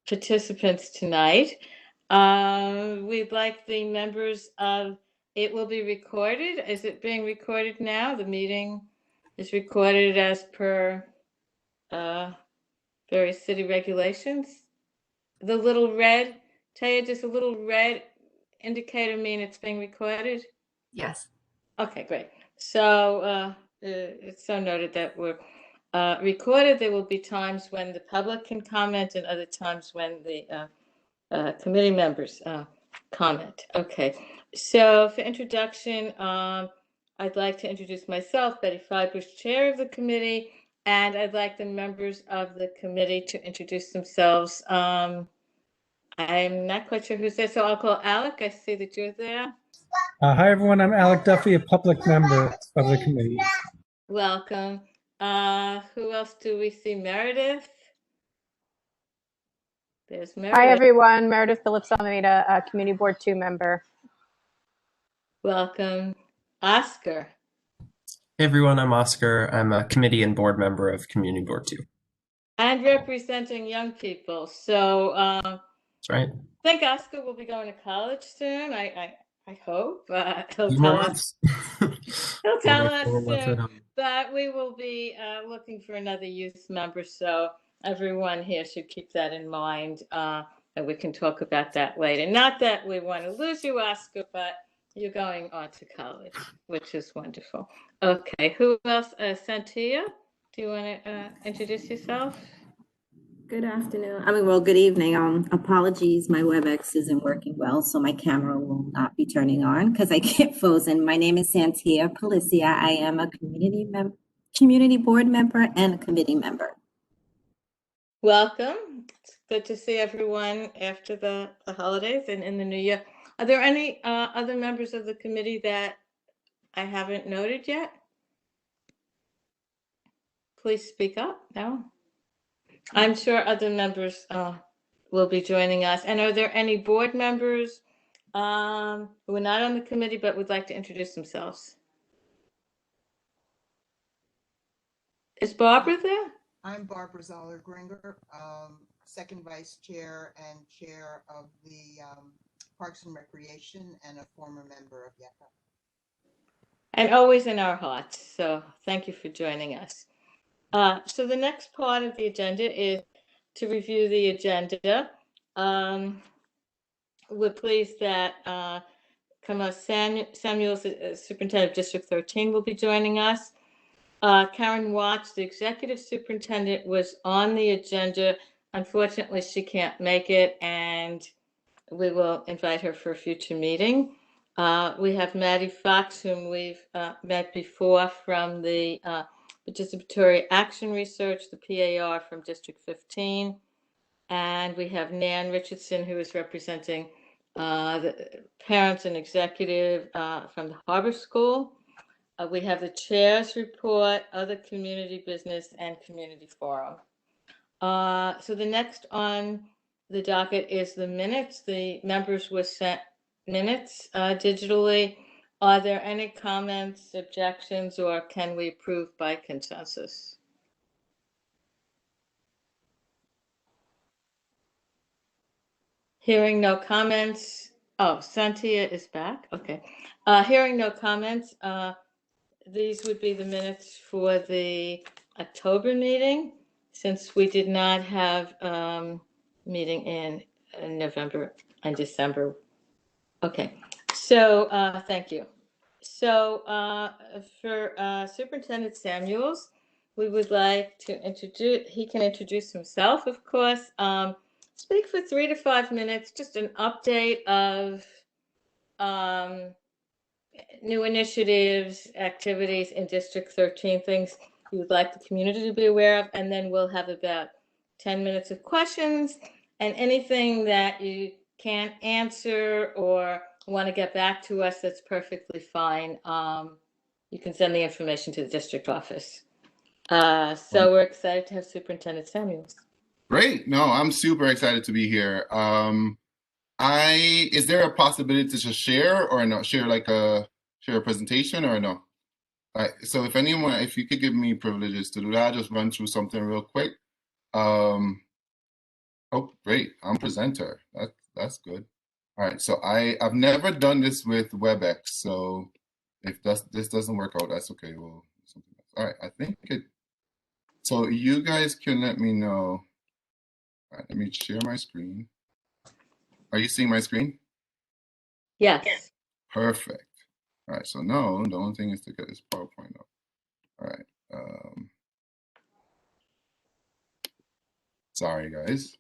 participants tonight. We'd like the members of, it will be recorded. Is it being recorded now? The meeting is recorded as per various city regulations. The little red, Taya, does a little red indicator mean it's being recorded? Yes. Okay, great. So it's so noted that we're recorded. There will be times when the public can comment and other times when the committee members comment. Okay, so for introduction, I'd like to introduce myself, Betty Fibush, chair of the committee, and I'd like the members of the committee to introduce themselves. I'm not quite sure who's there, so I'll call Alec. I see that you're there. Hi, everyone. I'm Alec Duffy, a public member of the committee. Welcome. Who else do we see? Meredith? There's Meredith. Hi, everyone. Meredith Phillips Almeida, Community Board 2 member. Welcome. Oscar? Hey, everyone. I'm Oscar. I'm a committee and board member of Community Board 2. And representing young people. So That's right. I think Oscar will be going to college soon. I hope. He'll Few tell more us. months. He'll tell us Four months at soon. home. But we will be looking for another youth member. So everyone here should keep that in mind. And we can talk about that later. Not that we want to lose you, Oscar, but you're going on to college, which is wonderful. Okay, who else? Santia, do you want to introduce yourself? Good afternoon. Good evening. Apologies, my Webex isn't working well, so my camera will not be turning on because I get frozen. My name is Santia Policia. I am a community board member and a committee member. Welcome. It's good to see everyone after the holidays and in the new year. Are there any other members of the committee that I haven't noted yet? Please speak up. No? I'm sure other members will be joining us. And are there any board members who are not on the committee but would like to introduce themselves? Is Barbara there? I'm Barbara Zoller-Gringer, second vice chair and chair of the Parks and Recreation and a former member of YECA. And always in our hearts. So thank you for joining us. So the next part of the agenda is to review the agenda. We're pleased that Camille Samuels, Superintendent of District 13, will be joining us. Karen Watts, the Executive Superintendent, was on the agenda. Unfortunately, she can't make it, and we will invite her for a future meeting. We have Maddie Fox, whom we've met before from the Participatory Action Research, the PAR from District 15. And we have Nan Richardson, who is representing the parents and executive from the Harbor School. We have the chair's report, other community business, and community forum. So the next on the docket is the minutes. The members were sent minutes digitally. Are there any comments, objections, or can we approve by consensus? Hearing no comments. Oh, Santia is back. Okay. Hearing no comments. These would be the minutes for the October meeting, since we did not have meeting in November and December. Okay. So thank you. So for Superintendent Samuels, we would like to introduce, he can introduce himself, of course, speak for 3 to 5 minutes, just an update of new initiatives, activities in District 13, things you would like the community to be aware of, and then we'll have about 10 minutes of questions, and anything that you can't answer or want to get back to us, that's perfectly fine. You can send the information to the district office. So we're excited to have Superintendent Samuels. Great. No, I'm super excited to be here. Is there a possibility to just share or not share a presentation or no? All right. So if you could give me privileges to do that, I'll just run through something real quick. Oh, great. I'm presenter. That's good. All right. So I've never done this with Webex. So if this doesn't work out, that's okay. We'll do something else. All right. I think it. So you guys can let me know. All right. Let me share my screen. Are you seeing my screen? Yes. Perfect. All right. So no, the only thing is to get this PowerPoint up. All right. Sorry, guys.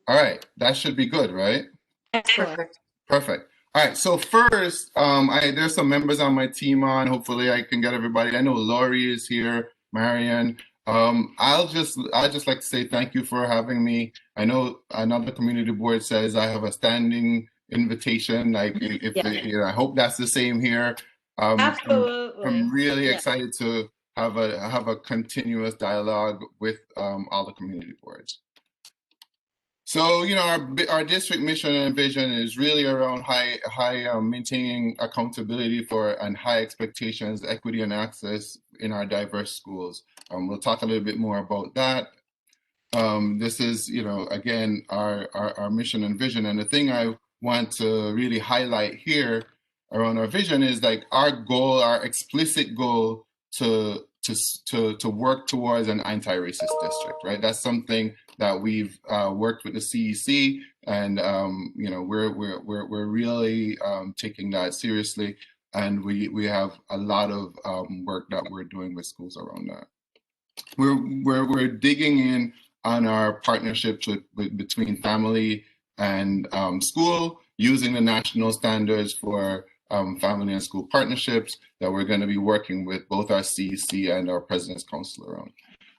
All right. That should be good, right? Excellent. Perfect. All right. So first, there's some members on my team on. Hopefully, I can get everybody. I know Laurie is here, Marion. I'll just like to say thank you for having me. I know another community board says I have a standing invitation. Like, if Yeah. I hope that's the same here. Absolutely. I'm really Yeah. excited to have a continuous dialogue with all the community boards. So, our district mission and vision is really around maintaining accountability for and high expectations, equity and access in our diverse schools. We'll talk a little bit more about that. This is, again, our mission and vision. And the thing I want to really highlight here around our vision is like our goal, our explicit goal to work towards an anti-racist district, right? That's something that we've worked with the CEC, and we're really taking that seriously, and we have a lot of work that we're doing with schools around that. We're digging in on our partnerships between family and school, using the national standards for family and school partnerships that we're going to be working with both our CEC and our President's Council around.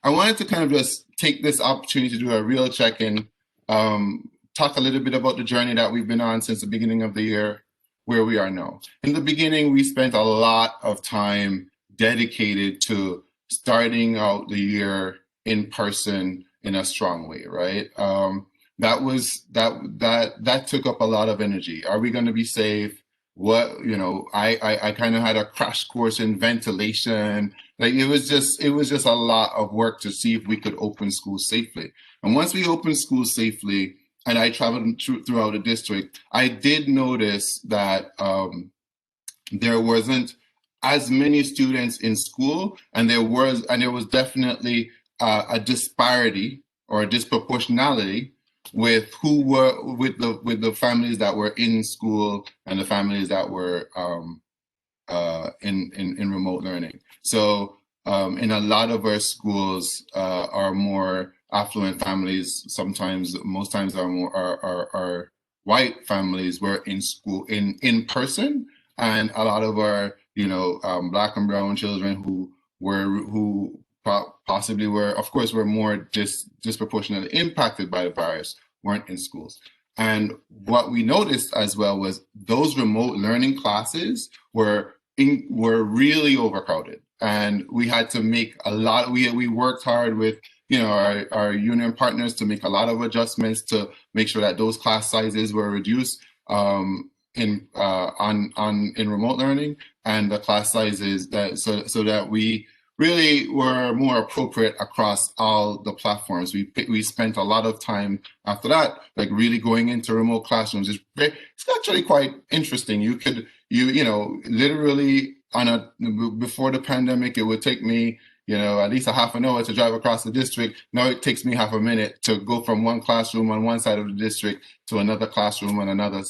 I wanted to kind of just take this opportunity to do a real check-in, talk a little bit about the journey that we've been on since the beginning of the year, where we are now. In the beginning, we spent a lot of time dedicated to starting out the year in person in a strong way, right? That took up a lot of energy. Are we going to be safe? I kind of had a crash course in ventilation. Like it was just a lot of work to see if we could open schools safely. And once we opened schools safely, and I traveled throughout the district, I did notice that there wasn't as many students in school, and there was definitely a disparity or a disproportionality with the families that were in school and the families that were in remote learning. So in a lot of our schools, our more affluent families, most times our white families were in school in person, and a lot of our Black and brown children who possibly were more disproportionately impacted by the virus weren't in schools. And what we noticed as well was those remote learning classes were really overcrowded, and we had to make a lot. We worked hard with our union partners to make a lot of adjustments to make sure that those class sizes were reduced in remote learning, and the class sizes so that we really were more appropriate across all the platforms. We spent a lot of time after that, like really going into remote classrooms. It's actually quite interesting. You literally before the pandemic, it would take me at least a half an hour to drive across the district. Now it takes me half a minute to go from one classroom on one side of the district to another classroom on another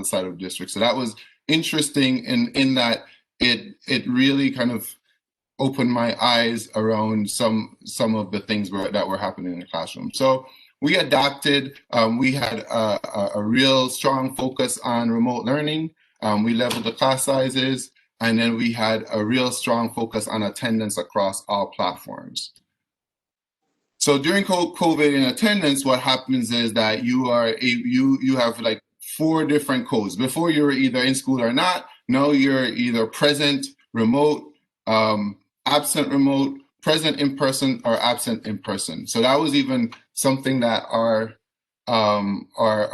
side of the district. So that was interesting in that it really kind of opened my eyes around some of the things that were happening in the classroom. So we adapted. We had a real strong focus on remote learning. We leveled the class sizes, and then we had a real strong focus on attendance across all platforms. So during COVID in attendance, what happens is that you have like 4 different codes. Before you were either in school or not. Now you're either present, remote, absent remote, present in person, or absent in person. So that was even something that our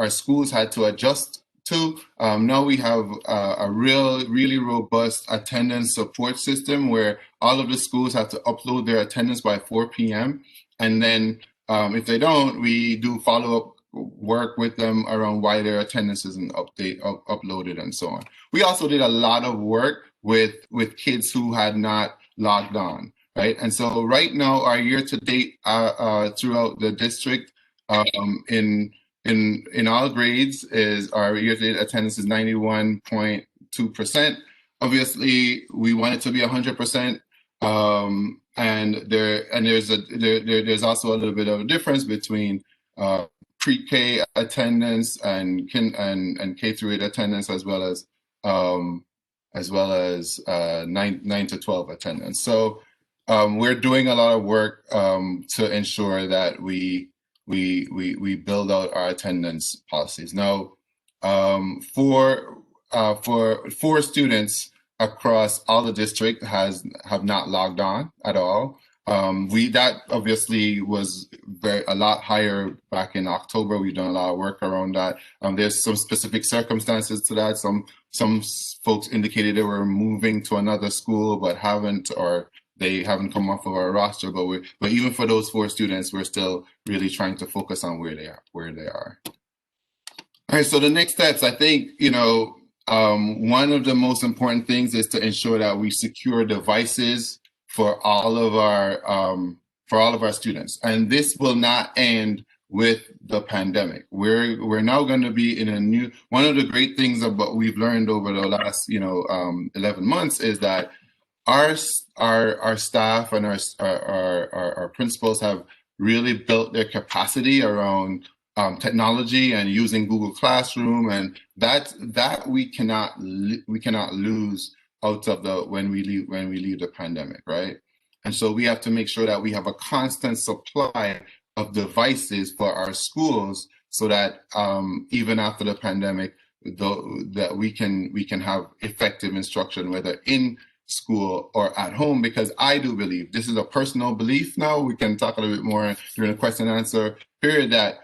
schools had to adjust to. Now we have a really robust attendance support system where all of the schools have to upload their attendance by 4 p.m. And then if they don't, we do follow-up work with them around why their attendance isn't uploaded and so on. We also did a lot of work with kids who had not logged on, right? And so right now, our year-to-date throughout the district in all grades is our year-to-date attendance is 91.2%. Obviously, we want it to be 100%. And there's also a little bit of a difference between pre-K attendance and K through 8 attendance, as well as 9 to 12 attendance. So we're doing a lot of work to ensure that we build out our attendance policies. Now, for 4 students across all the district have not logged on at all. That obviously was a lot higher back in October. We've done a lot of work around that. There's some specific circumstances to that. Some folks indicated they were moving to another school but haven't, or they haven't come off of our roster. But even for those 4 students, we're still really trying to focus on where they are. All right. So the next steps, I think, one of the most important things is to ensure that we secure devices for all of our students, and this will not end with the pandemic. We're now going to be in a new. One of the great things of what we've learned over the last 11 months is that our staff and our principals have really built their capacity around technology and using Google Classroom, and that we cannot lose out of when we leave the pandemic, right? And so we have to make sure that we have a constant supply of devices for our schools, so that even after the pandemic, that we can have effective instruction, whether in school or at home. Because I do believe, this is a personal belief now, we can talk a little bit more during the question and answer period, that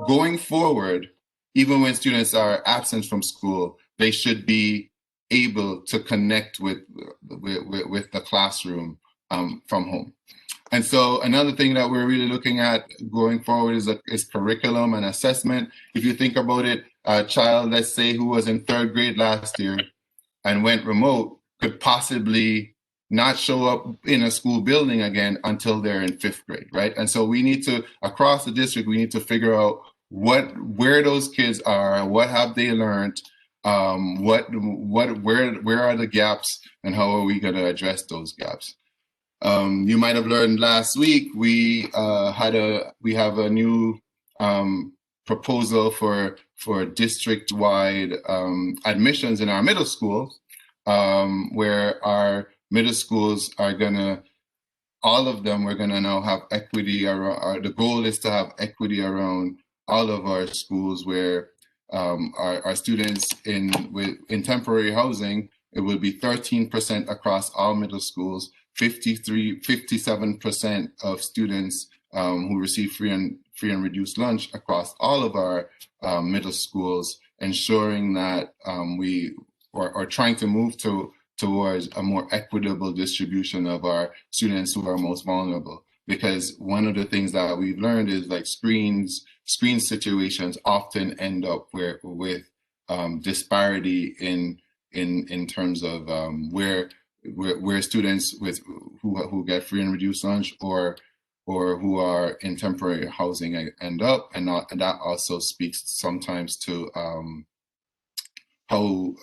going forward, even when students are absent from school, they should be able to connect with the classroom from home. And so another thing that we're really looking at going forward is curriculum and assessment. If you think about it, a child, let's say, who was in 3rd grade last year and went remote could possibly not show up in a school building again until they're in 5th grade, right? And so we need to, across the district, we need to figure out where those kids are, what have they learned, where are the gaps, and how are we going to address those gaps? You might have learned last week we have a new proposal for district-wide admissions in our middle schools, where our middle schools are gonna, all of them, we're gonna now have equity around. The goal is to have equity around all of our schools, where our students in temporary housing, it will be 13% across all middle schools. 57% of students who receive free and reduced lunch across all of our middle schools, ensuring that we are trying to move towards a more equitable distribution of our students who are most vulnerable. Because one of the things that we've learned is, like, screen situations often end up with disparity in terms of where students who get free and reduced lunch or who are in temporary housing end up, and that also speaks sometimes to how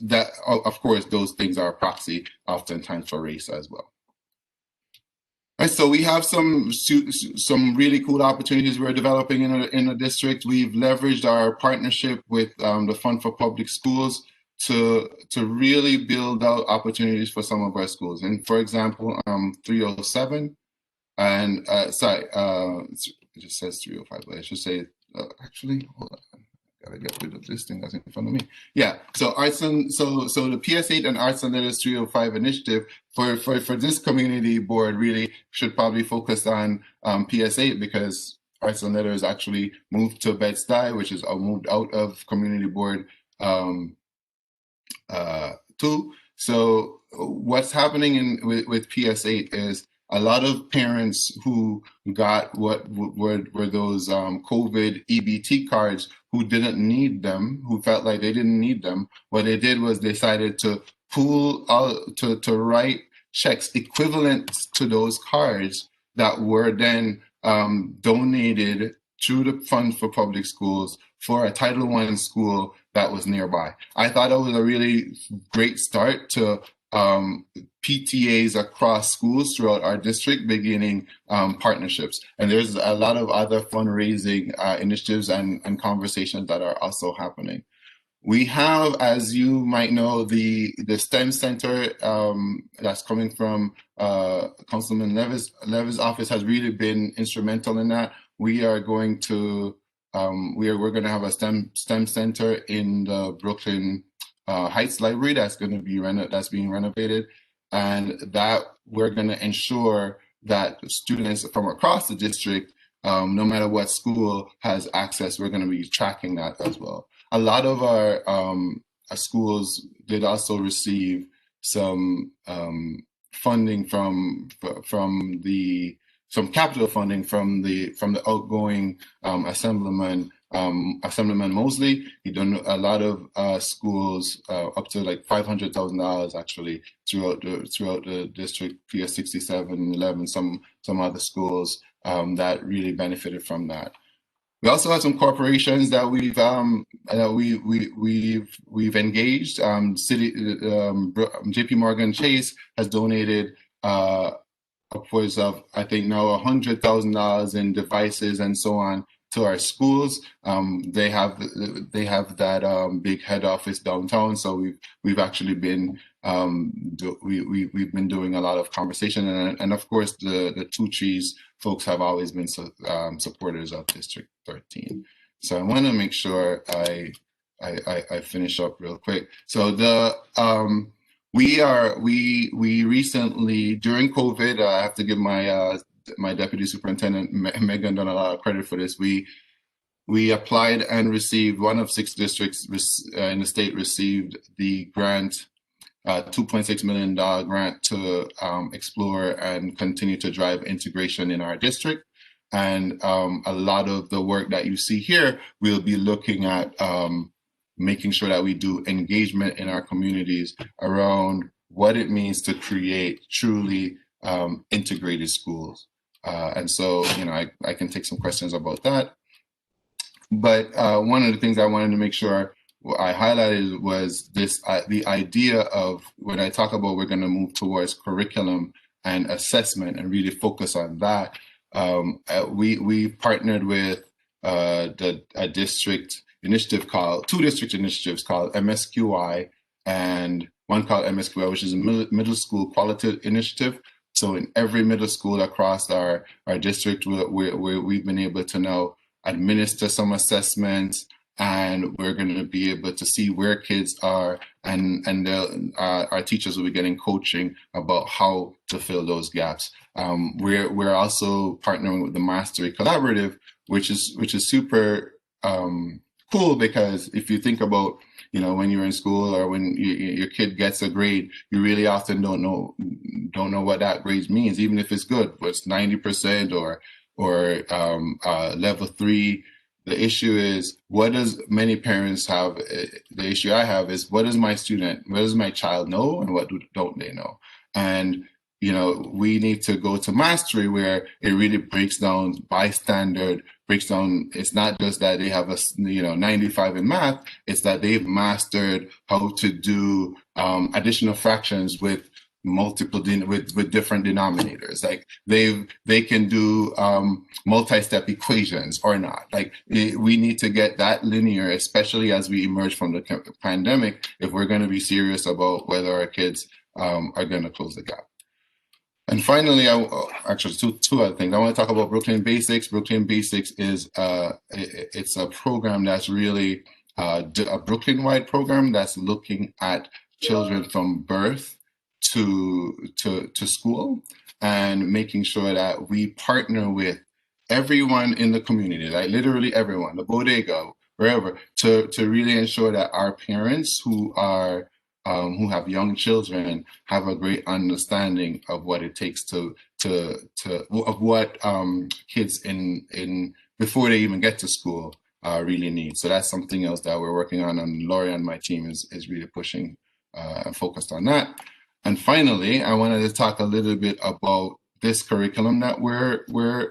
that, of course, those things are a proxy oftentimes for race as well. Right, so we have some really cool opportunities we're developing in the district. We've leveraged our partnership with the Fund for Public Schools to really build out opportunities for some of our schools. And for example, 307 and it just says 305, but I should say actually, hold on. Gotta get rid of this thing that's in front of me. Yeah, so the PS8 and Arts and Letters 305 initiative for this community board really should probably focus on PS8, because Arts and Letters actually moved to Bed-Stuy, which is moved out of community board 2. So what's happening with PS8 is a lot of parents who got what were those COVID EBT cards who didn't need them, who felt like they didn't need them. What they did was they decided to to write checks equivalent to those cards that were then donated through the Fund for Public Schools for a Title I school that was nearby. I thought that was a really great start to PTAs across schools throughout our district beginning partnerships. And there's a lot of other fundraising initiatives and conversations that are also happening. We have, as you might know, the STEM Center that's coming from Councilman Levis' office has really been instrumental in that. We are going to we're going to have a STEM Center in the Brooklyn Heights Library that's going to be being renovated, and that we're going to ensure that students from across the district, no matter what school, has access. We're going to be tracking that as well. A lot of our schools did also receive some funding some capital funding from the outgoing Assemblyman Mosley. He done a lot of schools up to like $500,000 actually throughout the district, PS 67, 11, some other schools that really benefited from that. We also have some corporations that we've engaged. JP Morgan Chase has donated upwards of, I think now, $100,000 in devices and so on to our schools. They have that big head office downtown, so we've actually been we've been doing a lot of conversation, and of course the Two Trees folks have always been supporters of District 13. So I want to make sure I finish up real quick. So we recently, during COVID, I have to give my my deputy superintendent Megan done a lot of credit for this. We applied and received, one of 6 districts in the state received the grant, $2.6 million grant to explore and continue to drive integration in our district. And a lot of the work that you see here, we'll be looking at making sure that we do engagement in our communities around what it means to create truly integrated schools. And so, you know, I can take some questions about that. But one of the things I wanted to make sure I highlighted was this, the idea of when I talk about we're going to move towards curriculum and assessment and really focus on that. We partnered with a district initiative called, 2 district initiatives called MSQI and one called MSQI, which is a middle school quality initiative. So in every middle school across our district, we've been able to now administer some assessments, and we're going to be able to see where kids are, and our teachers will be getting coaching about how to fill those gaps. We're also partnering with the Mastery Collaborative, which is super cool, because if you think about, you know, when you're in school or when your kid gets a grade, you really often don't know what that grade means, even if it's good, but it's 90% or level 3. The issue is, what does many parents have? The issue I have is, what does my child know, and what don't they know? And, you know, we need to go to Mastery, where it really breaks down by standard, it's not just that they have 95 in math, it's that they've mastered how to do additional fractions with with different denominators. Like they can do multi-step equations or not. Like we need to get that linear, especially as we emerge from the pandemic, if we're going to be serious about whether our kids are going to close the gap. And finally, actually two other things. I want to talk about Brooklyn Basics. Brooklyn Basics is it's a program that's really a Brooklyn-wide program that's looking at children from birth to school, and making sure that we partner with everyone in the community, like literally everyone, the bodega, wherever, to really ensure that our parents who have young children have a great understanding of what it takes to of what kids in before they even get to school really need. So that's something else that we're working on, and Laurie and my team is really pushing and focused on that. And finally, I wanted to talk a little bit about this curriculum that we're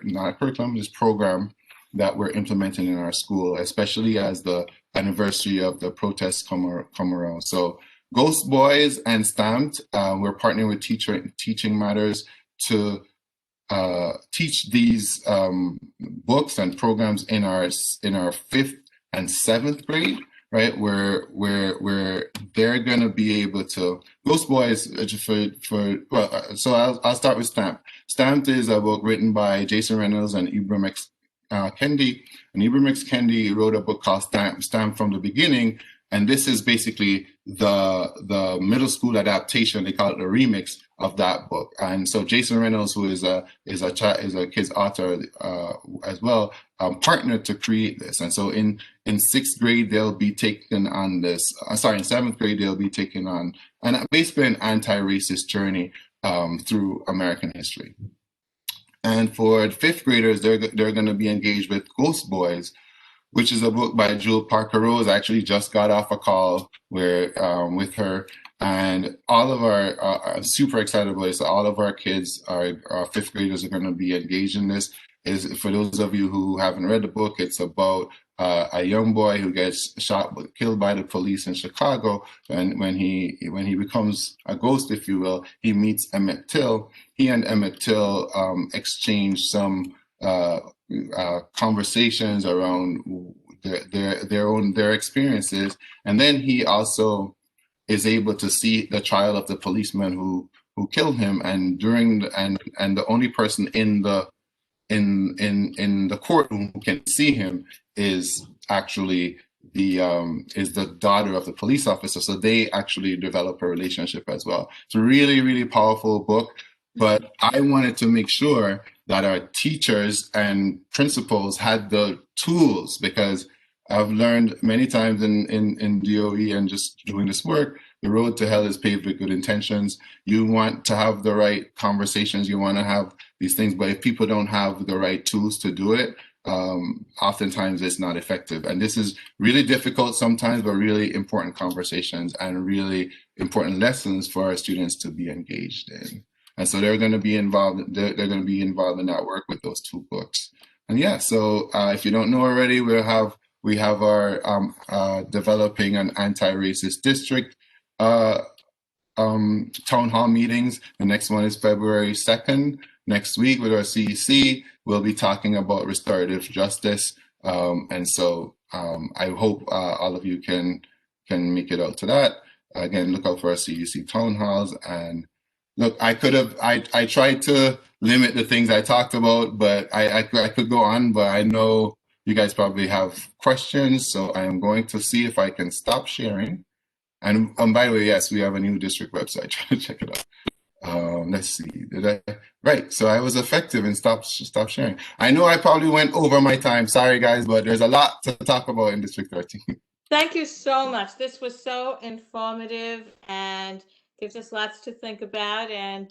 not a curriculum, this program that we're implementing in our school, especially as the anniversary of the protests come around. So Ghost Boys and Stamped, we're partnering with Teaching Matters to teach these books and programs in our 5th and 7th grade, right? Where they're going to be able to. Ghost Boys so I'll start with Stamped. Stamped is a book written by Jason Reynolds and Ibram X. Kendi, and Ibram X. Kendi wrote a book called Stamped from the Beginning, and this is basically the middle school adaptation. They call it the remix of that book. And so Jason Reynolds, who is a kid's author as well, partnered to create this. And so in 6th grade they'll be taking on this. In 7th grade they'll be taking on basically an anti-racist journey through American history. And for 5th graders, they're going to be engaged with Ghost Boys, which is a book by Jewel Parker Rose. I actually just got off a call with her, and all of our I'm super excited about it. So all of our kids, our 5th graders, are going to be engaged in this. For those of you who haven't read the book, it's about a young boy who gets killed by the police in Chicago, and when he becomes a ghost, if you will, he meets Emmett Till. He and Emmett Till exchange some conversations around their experiences, and then he also is able to see the trial of the policeman who killed him, and the only person in the courtroom who can see him is actually the daughter of the police officer. So they actually develop a relationship as well. It's a really, really powerful book, but I wanted to make sure that our teachers and principals had the tools, because I've learned many times in DOE and just doing this work, the road to hell is paved with good intentions. You want to have the right conversations, you want to have these things, but if people don't have the right tools to do it, oftentimes it's not effective. And this is really difficult sometimes, but really important conversations and really important lessons for our students to be engaged in. And so they're going to be involved. They're going to be involved in that work with those 2 books. And yeah, so if you don't know already, we have our developing an anti-racist district town hall meetings. The next one is February 2nd. Next week with our CEC, we'll be talking about restorative justice. And so I hope all of you can make it out to that. Again, look out for our CEC town halls. And look, I tried to limit the things I talked about, but I could go on, but I know you guys probably have questions. So I am going to see if I can stop sharing. And by the way, yes, we have a new district website. Try to check it out. Let's see. Right. So I was effective and stop sharing. I know I probably went over my time. Sorry, guys, but there's a lot to talk about in District 13. Thank you so much. This was so informative and gives us lots to think about, and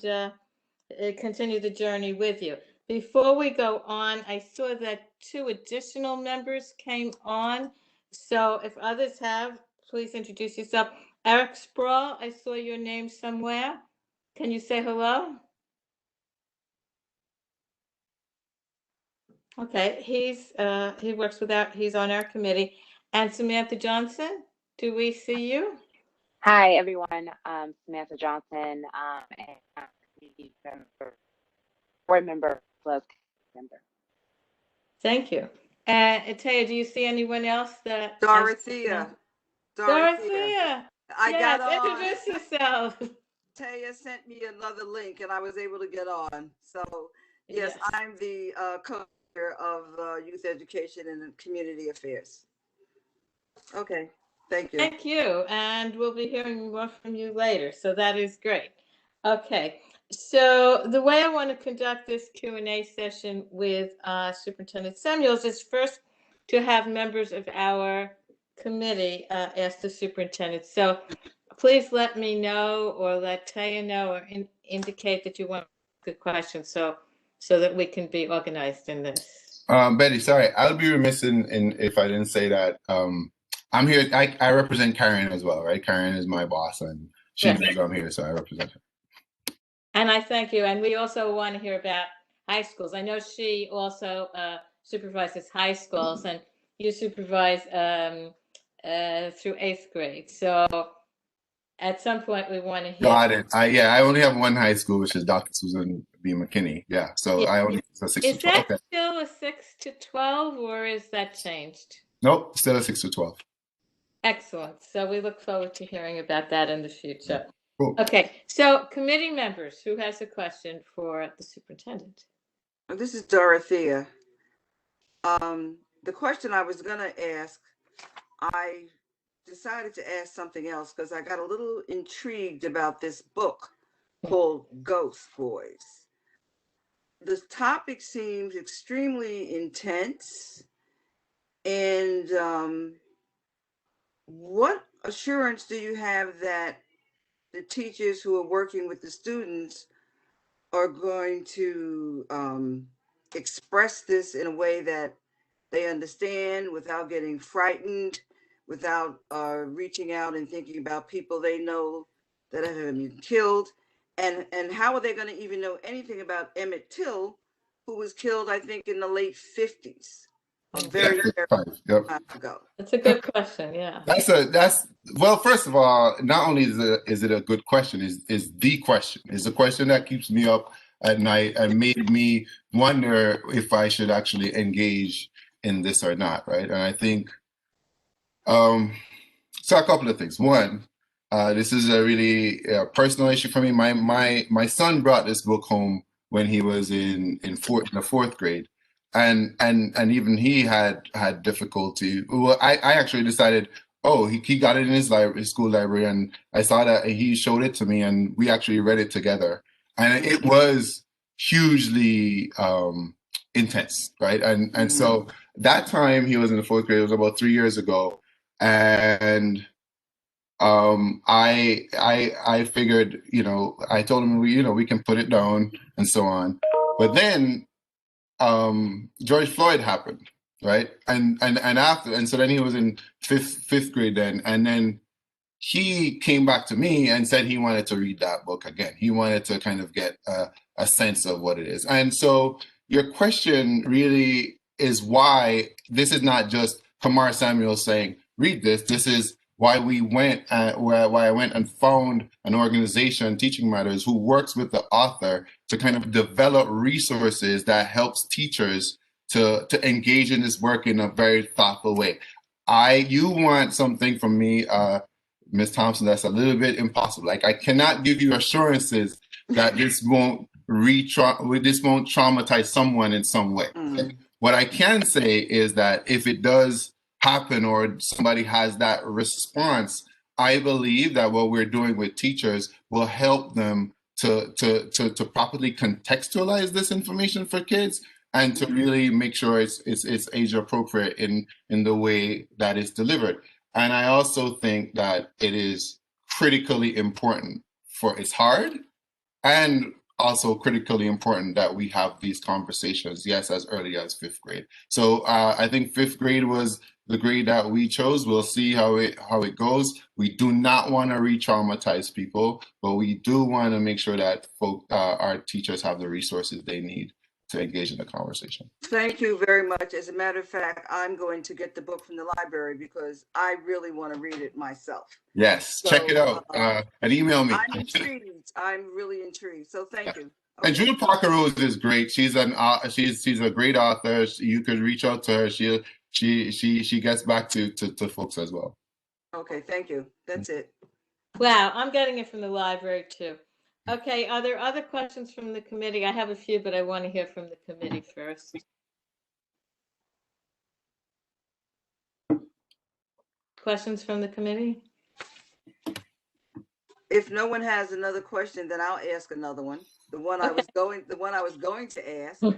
continue the journey with you. Before we go on, I saw that 2 additional members came on. So if others have, please introduce yourself. Eric Sproul, I saw your name somewhere. Can you say hello? Okay, he works with he's on our committee. And Samantha Johnson, do we see you? Hi, everyone. Samantha Johnson, and I'm a board member, club member. Thank you. And Taya, do you see anyone else that? Dorothea. Dorothea. I Yes, got on. introduce yourself. Taya sent me another link and I was able to get on. So yes. I'm the co-chair of youth education and community affairs. Okay, thank you. Thank you. And we'll be hearing more from you later. So that is great. Okay. So the way I want to conduct this Q&A session with Superintendent Samuels is first to have members of our committee ask the superintendent. So please let me know, or let Taya know, or indicate that you want good question. So that we can be organized in this. Betty, sorry, I would be remiss in if I didn't say that. I'm here. I represent Karen as well, right? Karen is my boss, and she Yes. knows I'm here, so I represent her. And I thank you. And we also want to hear about high schools. I know she also supervises high schools, and you supervise through 8th grade. So at some point, we want to hear. Got it. I only have one high school, which is Dr. Susan B. McKinney. Yeah, so Yeah. I only so 6 Is to 12. that Okay. still a 6 to 12, or is that changed? Nope, still a 6 to 12. Excellent. So we look forward to hearing about that in the future. Cool. Okay, so committee members, who has a question for the superintendent? This is Dorothea. The question I was gonna ask, I decided to ask something else because I got a little intrigued about this book called Ghost Boys. The topic seems extremely intense, and what assurance do you have that the teachers who are working with the students are going to express this in a way that they understand without getting frightened, without reaching out and thinking about people they know that have been killed? And how are they going to even know anything about Emmett Till, who was killed, I think, in the late 50s, a very, very long time ago? That's a good question, yeah. That's well, first of all, not only is it a good question, is the question. Is the question that keeps me up at night and made me wonder if I should actually engage in this or not, right? And I think so a couple of things. One, this is a really personal issue for me. My son brought this book home when he was in the 4th grade, and even he had difficulty. Well, I actually decided, oh, he got it in his school library, and I saw that he showed it to me, and we actually read it together, and it was hugely intense, right? And so that time he was in the 4th grade. It was about 3 years ago. And I figured, I told him we can put it down and so on. But then George Floyd happened, right? And after, and so then he was in fifth grade then, and then he came back to me and said he wanted to read that book again. He wanted to kind of get a sense of what it is. And so your question really is why this is not just Kamar Samuel saying, read this. This is why we why I went and found an organization, Teaching Matters, who works with the author to kind of develop resources that helps teachers to engage in this work in a very thoughtful way. You want something from me, Ms. Thompson, that's a little bit impossible. Like, I cannot give you assurances that this won't traumatize someone in some way. What I can say is that if it does happen or somebody has that response, I believe that what we're doing with teachers will help them to properly contextualize this information for kids and to really make sure it's age appropriate in the way that it's delivered. And I also think that it is critically important it's hard and also critically important that we have these conversations, yes, as early as 5th grade. So I think 5th grade was the grade that we chose. We'll see how it goes. We do not want to re-traumatize people, but we do want to make sure that our teachers have the resources they need to engage in the conversation. Thank you very much. As a matter of fact, I'm going to get the book from the library because I really want to read it myself. Yes, so, check it out and email me. I'm intrigued. I'm really intrigued. So thank you. Okay. And June Parker Rose is great. She's a great author. You could reach out to her. She gets back to folks as well. Okay, thank you. That's it. Wow, I'm getting it from the library too. Okay, are there other questions from the committee? I have a few, but I want to hear from the committee first. Questions from the committee? If no one has another question, then I'll ask another one. The one I was going to ask. The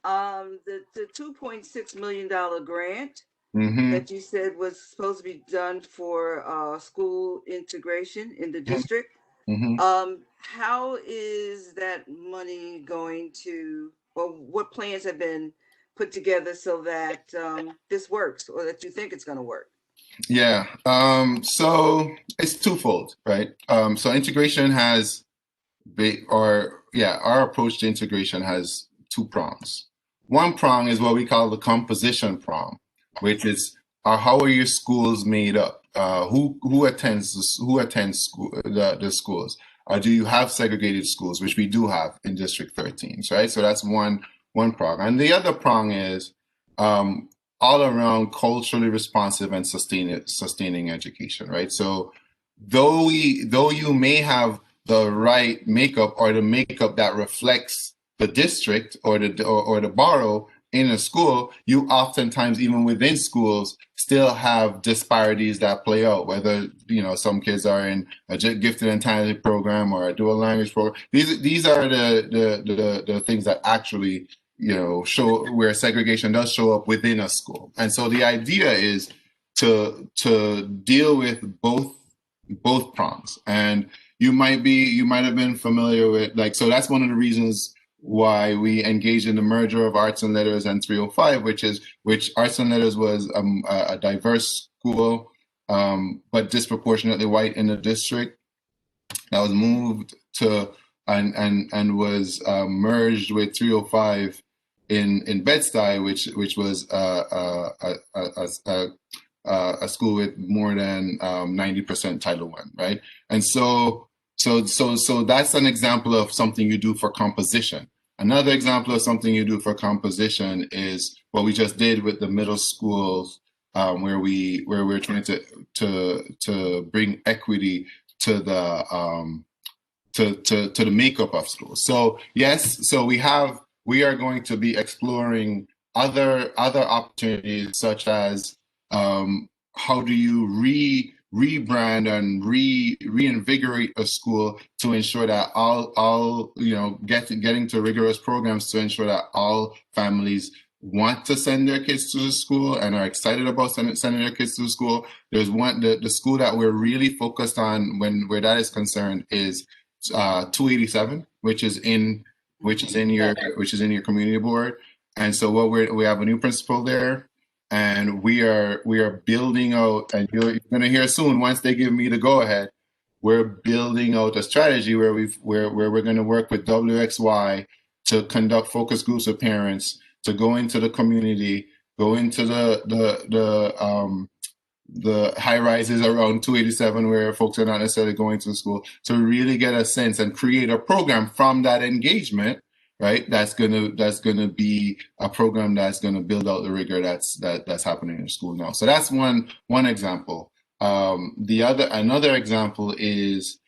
$2.6 million grant that you said was supposed to be done for school integration in the district. how is that money going to, or what plans have been put together so that this works, or that you think it's going to work? Yeah. So it's twofold, right? So integration has our approach to integration has two prongs. One prong is what we call the composition prong, which is how are your schools made up? Who attends school, the schools? Do you have segregated schools, which we do have in District 13, right? So that's one prong, and the other prong is all around culturally responsive and sustaining education, right? So though you may have the right makeup or the makeup that reflects the district or the borough in a school, you oftentimes, even within schools, still have disparities that play out, whether, some kids are in a gifted and talented program or a dual language program. These are the things that actually, show where segregation does show up within a school. And so the idea is to deal with both prongs. And you might have been familiar with, so that's one of the reasons why we engaged in the merger of Arts and Letters and 305, which Arts and Letters was a diverse school, but disproportionately white in the district, that was moved to and was merged with 305 in Bed-Stuy, which was a school with more than 90% Title I, right? And so that's an example of something you do for composition. Another example of something you do for composition is what we just did with the middle schools, where we're trying to bring equity to the to the makeup of schools. So yes, so we are going to be exploring other opportunities, such as how do you rebrand and reinvigorate a school to ensure that all getting to rigorous programs to ensure that all families want to send their kids to the school and are excited about sending their kids to the school. There's the school that we're really focused on where that is concerned is 287, which is in your community board. And so we have a new principal there, and we are building out, and you're going to hear soon once they give me the go ahead. We're building out a strategy where we're going to work with WXY to conduct focus groups of parents, to go into the community, go into the high rises around 287 where folks are not necessarily going to school, to really get a sense and create a program from that engagement, right? That's gonna be a program that's gonna build out the rigor that's happening in school now. So that's one example. Another example is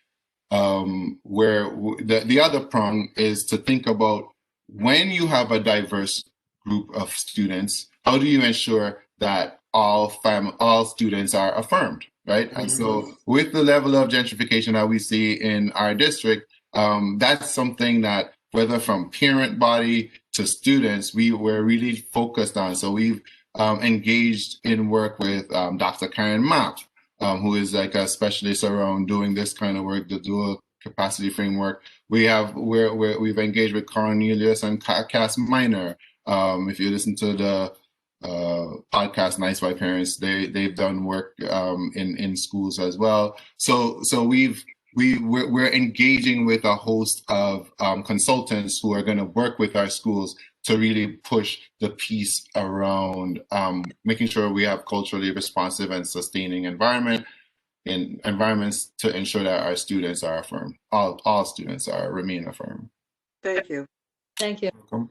where the other prong is to think about, when you have a diverse group of students, how do you ensure that all students are affirmed, right? And so with the level of gentrification that we see in our district, that's something that, whether from parent body to students, we're really focused on. So we've engaged in work with Dr. Karen Mapp, who is like a specialist around doing this kind of work, the dual capacity framework. We've engaged with Cornelius and Cass Minor. If you listen to the podcast Nice White Parents, they've done work in schools as well. So we're engaging with a host of consultants who are going to work with our schools to really push the piece around making sure we have culturally responsive and sustaining environments to ensure that our students are affirmed. All students remain affirmed. Thank you. Thank you. Welcome.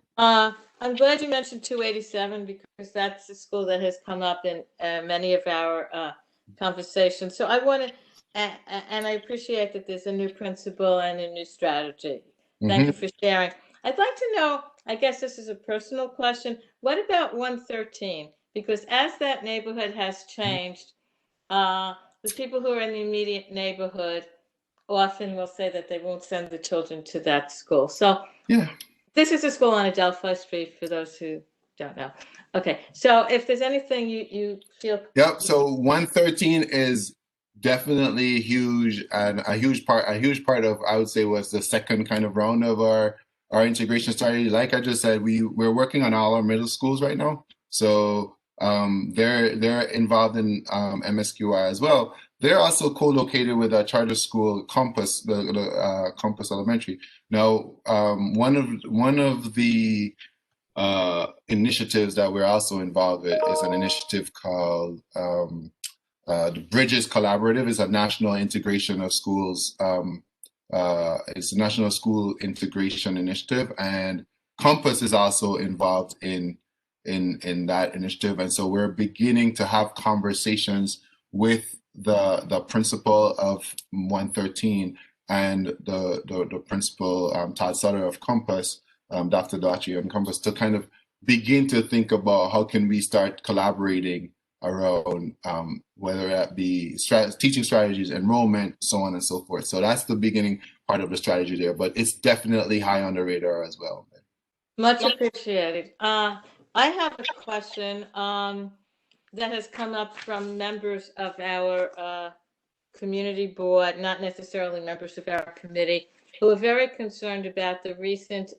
I'm glad you mentioned 287, because that's the school that has come up in many of our conversations. So I want to, and I appreciate that there's a new principal and a new strategy. Thank you for sharing. I'd like to know, I guess this is a personal question, what about 113? Because as that neighborhood has changed, the people who are in the immediate neighborhood often will say that they won't send the children to that school. So yeah. This is a school on Adelphi Street, for those who don't know. Okay, so if there's anything you feel. Yep, so 113 is definitely huge, and a huge part of, I would say, was the second kind of round of our integration strategy. Like I just said, we're working on all our middle schools right now, so they're involved in MSQI as well. They're also co-located with a charter school, Compass, the Compass Elementary. Now, one of the initiatives that we're also involved with is an initiative called the Bridges Collaborative. Is a national integration of schools. It's a national school integration initiative, and Compass is also involved in that initiative. And so we're beginning to have conversations with the principal of 113 and the principal, Todd Sutter of Compass, Dr. Dachi of Compass, to kind of begin to think about how can we start collaborating around whether that be teaching strategies, enrollment, so on and so forth. So that's the beginning part of the strategy there, but it's definitely high on the radar as well. Much appreciated. I have a question that has come up from members of our community board, not necessarily members of our committee, who are very concerned about the recent,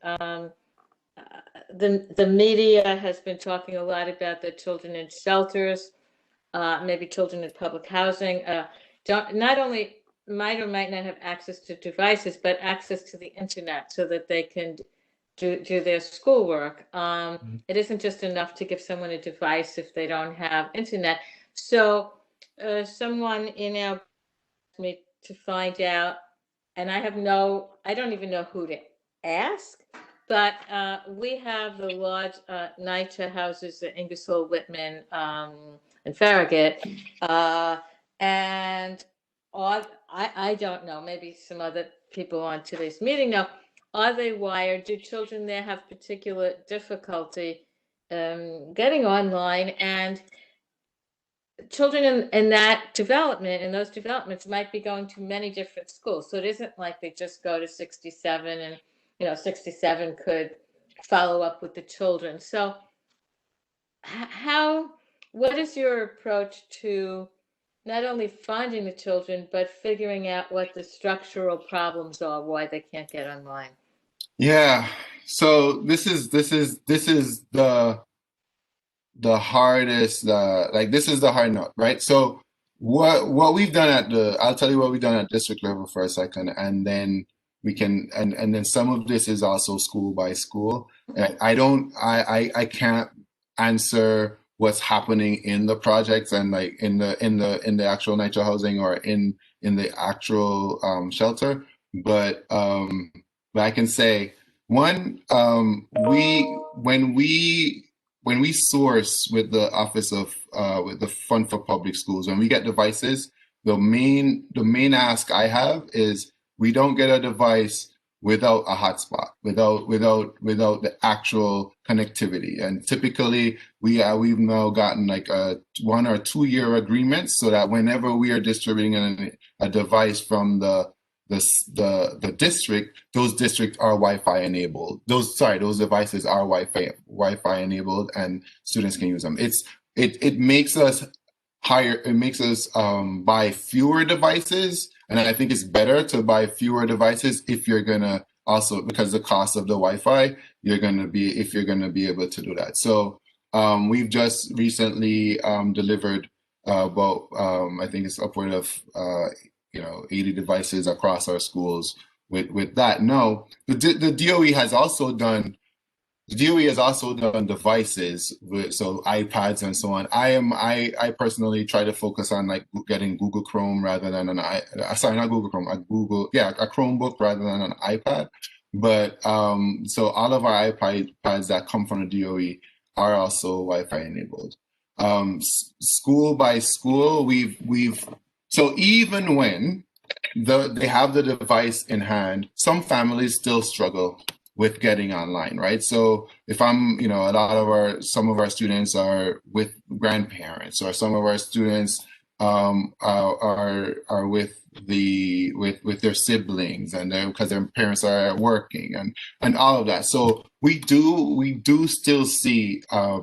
the media has been talking a lot about the children in shelters, maybe children in public housing, not only might or might not have access to devices, but access to the internet so that they can do their schoolwork. It isn't just enough to give someone a device if they don't have internet. So someone in our me to find out, and I don't even know who to ask, but we have the large NYCHA houses at Ingersoll, Whitman, and Farragut, and I don't know, maybe some other people on today's meeting know. Are they wired? Do children there have particular difficulty getting online? And children in those developments might be going to many different schools. So it isn't like they just go to 67 and, 67 could follow up with the children. So what is your approach to not only finding the children, but figuring out what the structural problems are, why they can't get online? Yeah. So this is the hardest, this is the hard note, right? So what we've done I'll tell you what we've done at district level for a second, and then we can, and then some of this is also school by school. I can't answer what's happening in the projects and like in the actual NYCHA housing or in the actual shelter, but I can say one, when we source with the Office of with the Fund for Public Schools, when we get devices, the main ask I have is we don't get a device without a hotspot, without the actual connectivity. And typically we've now gotten like a 1 or 2 year agreements so that whenever we are distributing a device from the district, those districts are Wi-Fi enabled. Those devices are Wi-Fi enabled, and students can use them. It makes us buy fewer devices, and I think it's better to buy fewer devices if you're gonna also, because the cost of the Wi-Fi, if you're gonna be able to do that. So we've just recently delivered about I think it's upward of 80 devices across our schools with that. No, the DOE has also done devices so iPads and so on. I personally try to focus on like getting Google Chrome rather than a Chromebook rather than an iPad. But so all of our iPads that come from the DOE are also Wi-Fi enabled. School by school, so even when they have the device in hand, some families still struggle with getting online, right? So if I'm, some of our students are with grandparents, or some of our students are with their siblings, and because their parents are working and all of that. So we do still see a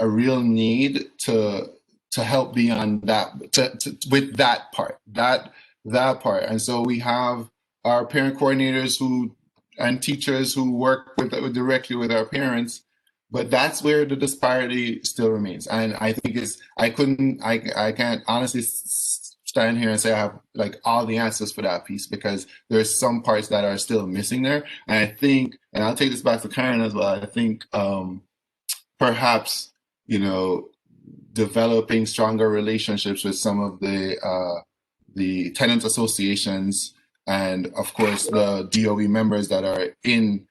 real need to to help beyond that, with that part, that part. And so we have our parent coordinators and teachers who work directly with our parents, but that's where the disparity still remains. And I think I can't honestly stand here and say I have like all the answers for that piece, because there's some parts that are still missing there. And I think, and I'll take this back to Karen as well, I think perhaps, developing stronger relationships with some of the tenant associations, and of course the DOE members that are in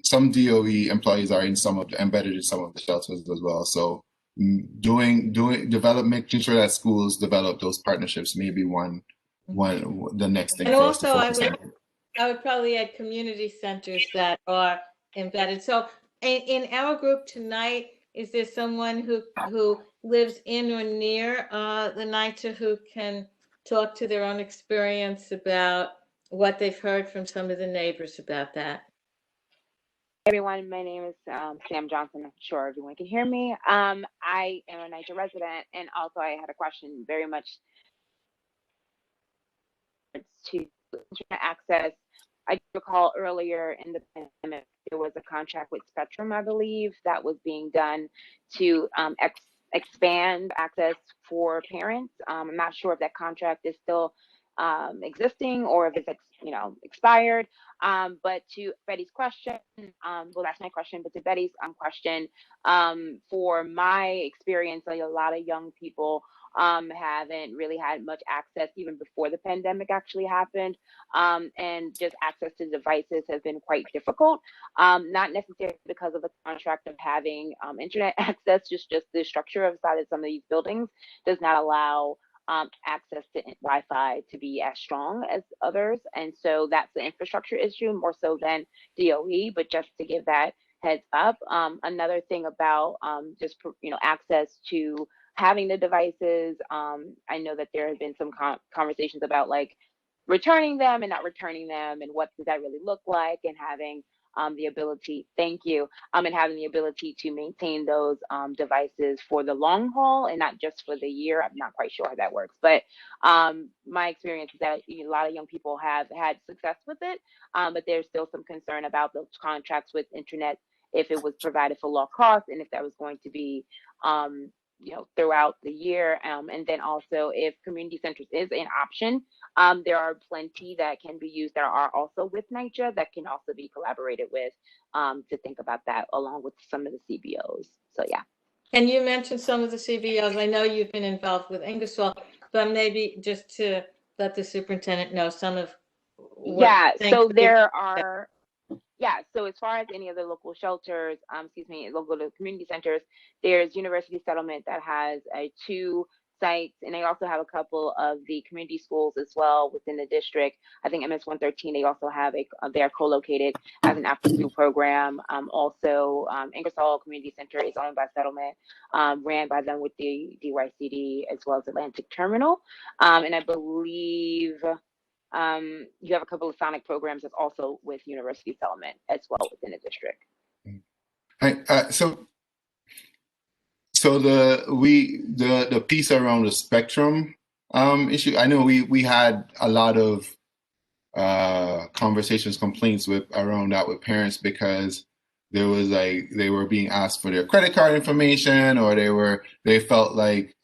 some DOE employees are embedded in some of the shelters as well. So making sure that schools develop those partnerships may be the next thing. And for us to also focus on. I would probably add community centers that are embedded. So in our group tonight, is there someone who lives in or near the NYCHA who can talk to their own experience about what they've heard from some of the neighbors about that? Everyone, my name is Sam Johnson. I'm sure everyone can hear me. I am a NYCHA resident, and also I had a question very much to internet access. I recall earlier in the pandemic, there was a contract with Spectrum, I believe, that was being done to expand access for parents. I'm not sure if that contract is still existing or if it's expired. But to Betty's question, well, that's my question, but to Betty's question, for my experience, like a lot of young people haven't really had much access even before the pandemic actually happened. And just access to devices has been quite difficult, not necessarily because of the contract of having internet access, just the structure of some of these buildings does not allow access to Wi-Fi to be as strong as others. And so that's the infrastructure issue more so than DOE, but just to give that heads up. Another thing about just access to having the devices, I know that there have been some conversations about like returning them and not returning them, and what does that really look like, and having the ability, thank you, and having the ability to maintain those devices for the long haul and not just for the year. I'm not quite sure how that works, but my experience is that a lot of young people have had success with it, but there's still some concern about those contracts with internet, if it was provided for low cost and if that was going to be throughout the year. And then also if community centers is an option, there are plenty that can be used that are also with NYCHA that can also be collaborated with to think about that along with some of the CBOs. So yeah. And you mentioned some of the CBOs. I know you've been involved with Ingersoll, but maybe just to let the superintendent know some of what. Yeah, so there are. Yeah, so as far as any of the local shelters, local community centers, there's University Settlement that has 2 sites, and they also have a couple of the community schools as well within the district. I think MS 113, they also have they're co-located as an after-school program. Also, Ingersoll Community Center is owned by Settlement, ran by them with the DYCD as well as Atlantic Terminal, and I believe. You have a couple of Sonic programs that's also with University Settlement as well within the district. So the piece around the Spectrum issue, I know we had a lot of complaints around that with parents, because there was like they were being asked for their credit card information, or they felt like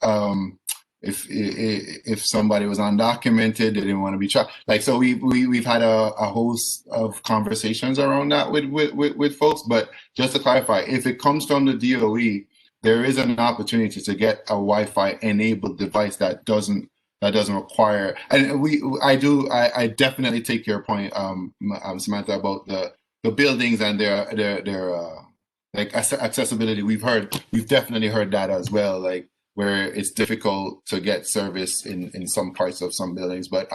if somebody was undocumented, they didn't want to be charged. Like, so we've had a host of conversations around that with folks. But just to clarify, if it comes from the DOE, there is an opportunity to get a Wi-Fi enabled device that doesn't require. And I definitely take your point, Samantha, about the buildings and their like accessibility. We've definitely heard that as well. Like, where it's difficult to get service in some parts of some buildings, but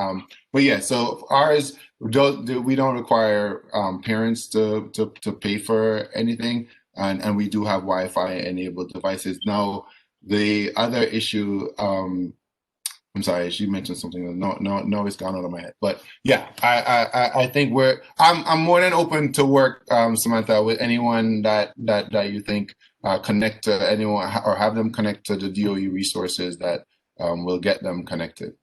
yeah. So ours, we don't require parents to pay for anything, and we do have Wi-Fi enabled devices. Now, the other issue, I'm sorry, she mentioned something. No, it's gone out of my head. But yeah, I think I'm more than open to work, Samantha, with anyone that you think connect to anyone or have them connect to the DOE resources that will get them connected.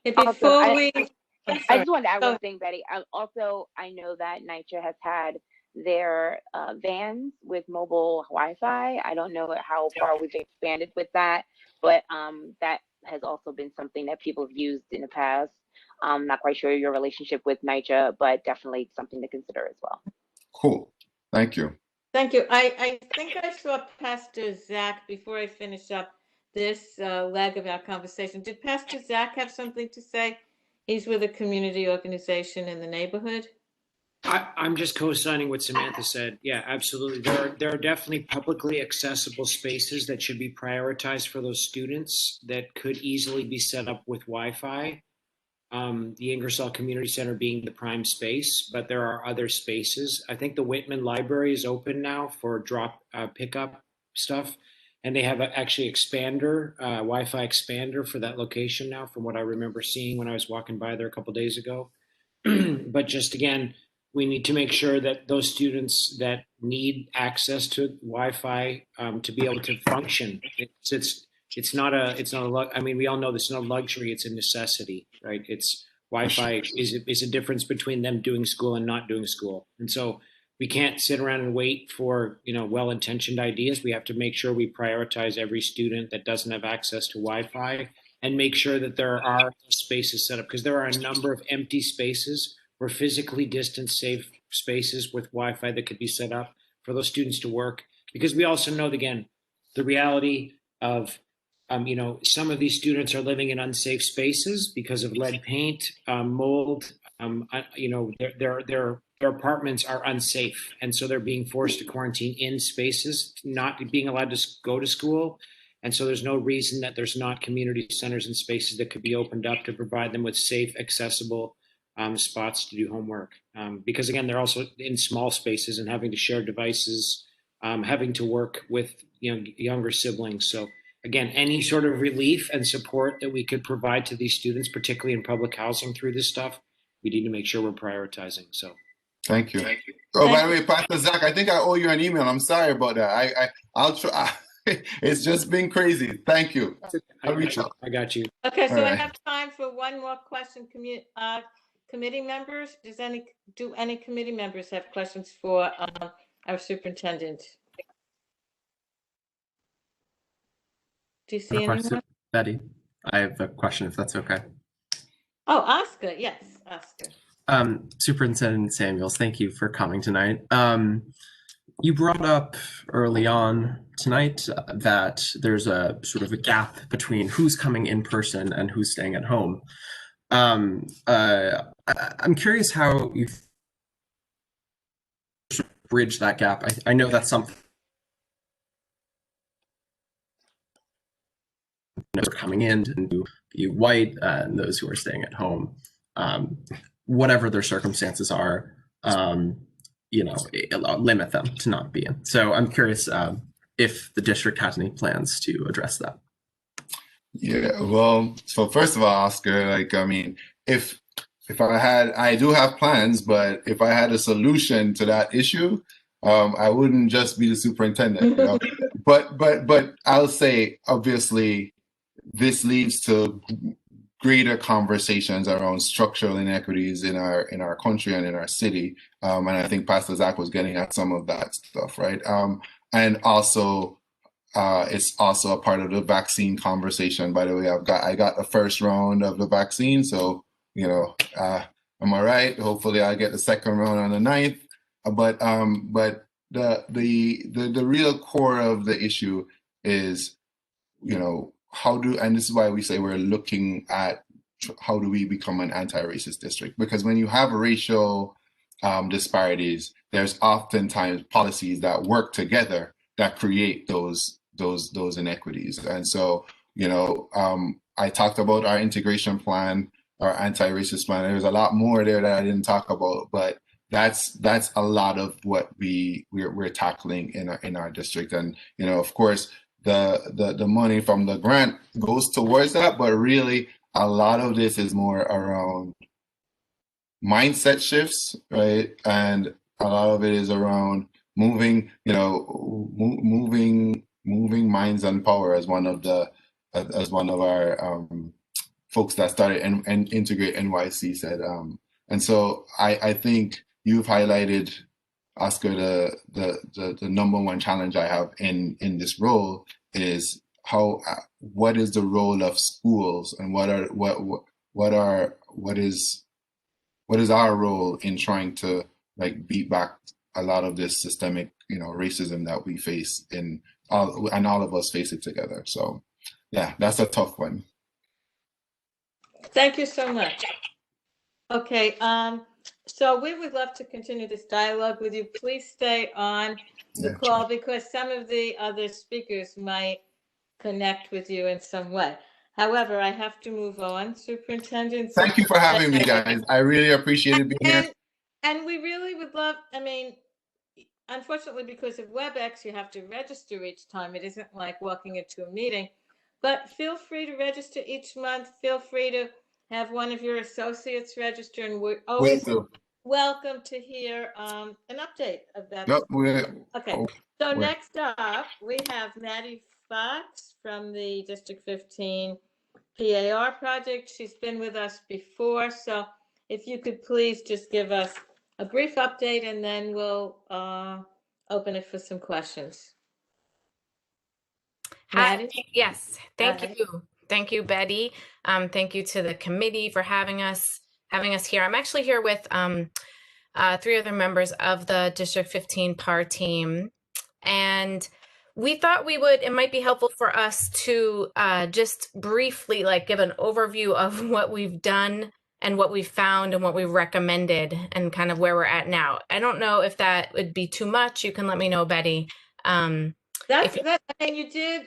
Hey, Also, before we, I'm I sorry. just wanted to add Go one thing, Betty. I know that NYCHA has had their vans with mobile Wi-Fi. I don't know how far we've expanded with that, but that has also been something that people have used in the past. I'm not quite sure your relationship with NYCHA, but definitely something to consider as well. Cool. Thank you. Thank you. I think I saw Pastor Zach before I finish up this leg of our conversation. Did Pastor Zach have something to say? He's with a community organization in the neighborhood. I'm just co-signing what Samantha said. Yeah, absolutely. There are definitely publicly accessible spaces that should be prioritized for those students that could easily be set up with Wi-Fi. The Ingersoll Community Center being the prime space, but there are other spaces. I think the Whitman Library is open now for drop pickup stuff, and they have actually expander, Wi-Fi expander for that location now, from what I remember seeing when I was walking by there a couple days ago. But just again, we need to make sure that those students that need access to Wi-Fi to be able to function. It's not a I mean, we all know this is not a luxury, it's a necessity, right? It's Wi-Fi is a difference between them doing school and not doing school. And so we can't sit around and wait for, well-intentioned ideas. We have to make sure we prioritize every student that doesn't have access to Wi-Fi and make sure that there are spaces set up, because there are a number of empty spaces or physically distant safe spaces with Wi-Fi that could be set up for those students to work. Because we also know, again, the reality of, some of these students are living in unsafe spaces because of lead paint, mold, their apartments are unsafe. And so they're being forced to quarantine in spaces, not being allowed to go to school. And so there's no reason that there's not community centers and spaces that could be opened up to provide them with safe, accessible spots to do homework. Because again, they're also in small spaces and having to share devices, having to work with younger siblings. So again, any sort of relief and support that we could provide to these students, particularly in public housing through this stuff, we need to make sure we're prioritizing. So thank you. Oh, by the way, Pastor Zach, I think I owe you an email. I'm sorry about that. I'll try. It's just been crazy. Thank you. I got you. Okay, so All I right. have time for one more question. Committee members, do any committee members have questions for our superintendent? Do you see anyone? Betty, I have a question if that's okay. Oh, Oscar, yes, Oscar. Superintendent Samuels, thank you for coming tonight. You brought up early on tonight that there's a sort of a gap between who's coming in person and who's staying at home. I'm curious how you bridge that gap. I know that's something those are coming in and be white and those who are staying at home, whatever their circumstances are, limit them to not be in. So I'm curious if the district has any plans to address that. Yeah, well, so first of all, Oscar, if I do have plans, but if I had a solution to that issue, I wouldn't just be the superintendent, But I'll say, obviously, this leads to greater conversations around structural inequities in our country and in our city, and I think Pastor Zach was getting at some of that stuff, right? And also, it's also a part of the vaccine conversation. By the way, I got the first round of the vaccine, so I'm all right. Hopefully, I'll get the second round on the 9th. But the real core of the issue is, and this is why we say we're looking at how do we become an anti-racist district? Because when you have racial disparities, there's oftentimes policies that work together that create those inequities. And so, I talked about our integration plan, our anti-racist plan. There's a lot more there that I didn't talk about, but that's a lot of what we're tackling in our district. And of course, the money from the grant goes towards that, but really a lot of this is more around mindset shifts, right? And a lot of it is around moving, moving minds and power as one of our folks that started and Integrate NYC said. And so I think you've highlighted, Oscar, the number one challenge I have in this role is what is the role of schools, and what is our role in trying to beat back a lot of this systemic racism that we face and all of us face it together. So yeah, that's a tough one. Thank you so much. Okay, so we would love to continue this dialogue with you. Please stay on the call because some of the other speakers might connect with you in some way. However, I have to move on, Superintendent. Thank you for having me, guys. I really appreciated being here. And we really would love, unfortunately, because of Webex, you have to register each time. It isn't like walking into a meeting, but feel free to register each month. Feel free to have one of your associates register, and we're always welcome to hear an update of that. Okay, so next up, we have Maddie Fox from the District 15 PAR project. She's been with us before, so if you could please just give us a brief update, and then we'll open it for some questions. Hi. Yes, thank you. Thank you, Betty. Thank you to the committee for having us here. I'm actually here with 3 other members of the District 15 PAR team. And we thought it might be helpful for us to just briefly give an overview of what we've done and what we've found and what we've recommended and kind of where we're at now. I don't know if that would be too much. You can let me know, Betty. You did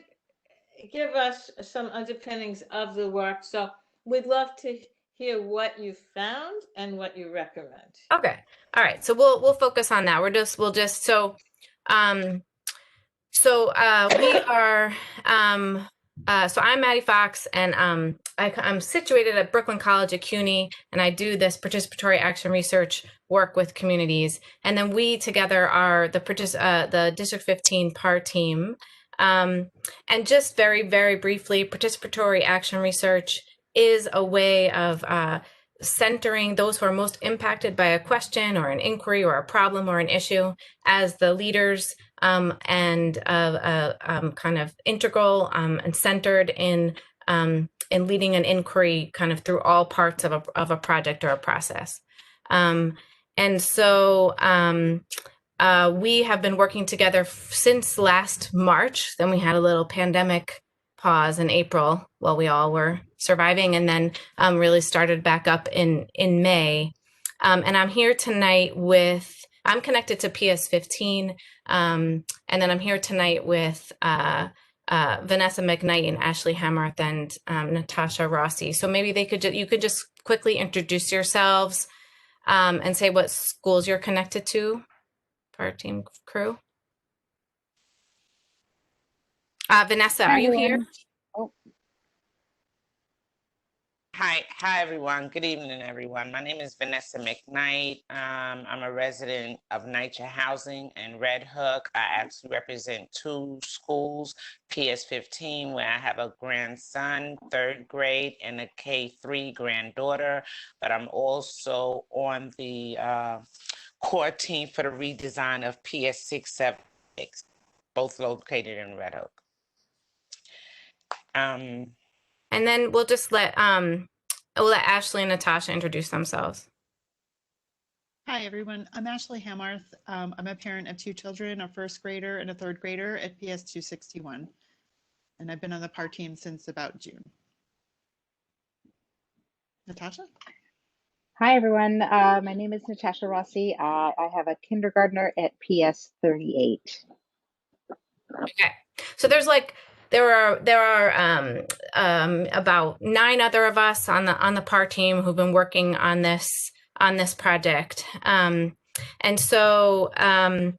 give us some underpinnings of the work, so we'd love to hear what you found and what you recommend. Okay, all right. So we'll focus on that. So I'm Maddie Fox, and I'm situated at Brooklyn College at CUNY, and I do this participatory action research work with communities. And then we together are the District 15 PAR team. And just very, very briefly, participatory action research is a way of centering those who are most impacted by a question or an inquiry or a problem or an issue as the leaders and kind of integral and centered in leading an inquiry kind of through all parts of a project or a process. And so we have been working together since last March. Then we had a little pandemic pause in April while we all were surviving, and then really started back up in May. And I'm here tonight I'm connected to PS15, and then I'm here tonight with Vanessa McKnight and Ashley Hamarth and Natasha Rossi. So maybe you could just quickly introduce yourselves and say what schools you're connected to, PAR team crew. Vanessa, are you here? Oh. Hi everyone. Good evening, everyone. My name is Vanessa McKnight. I'm a resident of NYCHA Housing in Red Hook. I actually represent 2 schools, PS15, where I have a grandson, 3rd grade, and a K3 granddaughter. But I'm also on the core team for the redesign of PS6, 7, 6, both located in Red Hook. And then we'll just let Ashley and Natasha introduce themselves. Hi, everyone. I'm Ashley Hamarth. I'm a parent of 2 children, a 1st grader and a 3rd grader at PS 261. And I've been on the PAR team since about June. Natasha? Hi, everyone. My name is Natasha Rossi. I have a kindergartner at PS 38. Okay. So there are about 9 other of us on the PAR team who've been working on this project, and so and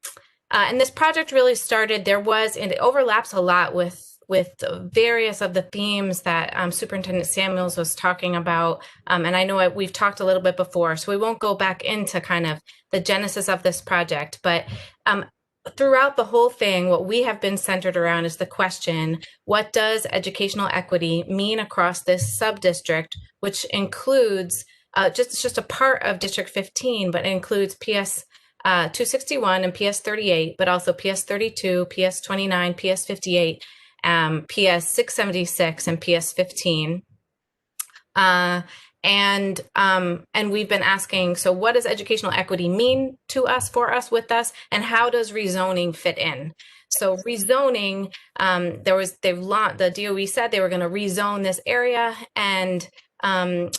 this project really started. And it overlaps a lot with various of the themes that Superintendent Samuels was talking about, and I know we've talked a little bit before, so we won't go back into kind of the genesis of this project, but throughout the whole thing, what we have been centered around is the question, what does educational equity mean across this sub-district, which includes just a part of District 15, but it includes PS 261 and PS 38, but also PS 32, PS 29, PS 58, PS 676, and PS 15. And we've been asking, so what does educational equity mean to us, for us, with us, and how does rezoning fit in? So rezoning, the DOE said they were going to rezone this area, and a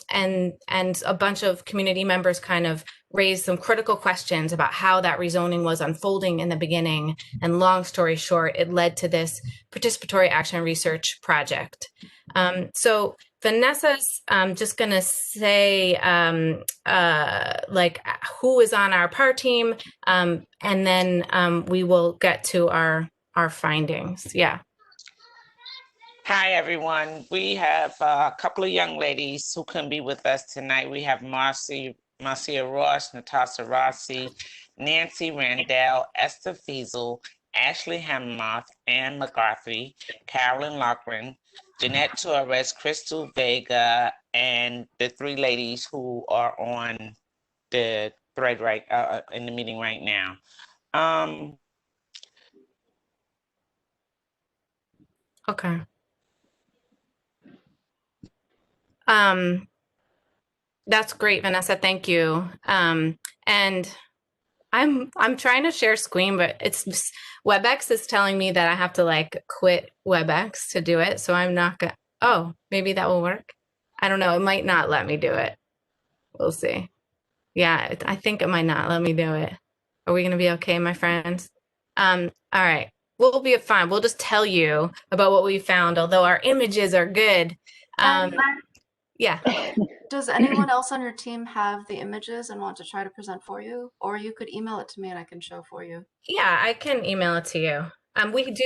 bunch of community members kind of raised some critical questions about how that rezoning was unfolding in the beginning. And long story short, it led to this participatory action research project. So Vanessa's just going to say like who is on our PAR team, and then we will get to our findings. Yeah. Hi, everyone. We have a couple of young ladies who couldn't be with us tonight. We have Marcia Ross, Natasha Rossi, Nancy Randell, Esther Fiesel, Ashley Hamamoth, Ann McCarthy, Carolyn Lochran, Jeanette Torres, Crystal Vega, and the three ladies who are on the thread right in the meeting right now. Okay. That's great, Vanessa. Thank you. And I'm trying to share screen, but it's Webex is telling me that I have to like quit Webex to do it. So I'm not gonna. Oh, maybe that will work. I don't know. It might not let me do it. We'll see. Yeah, I think it might not let me do it. Are we gonna be okay, my friends? All right. We'll be fine. We'll just tell you about what we found, although our images are good. Yeah. Does anyone else on your team have the images and want to try to present for you? Or you could email it to me and I can show for you. Yeah, I can email it to you.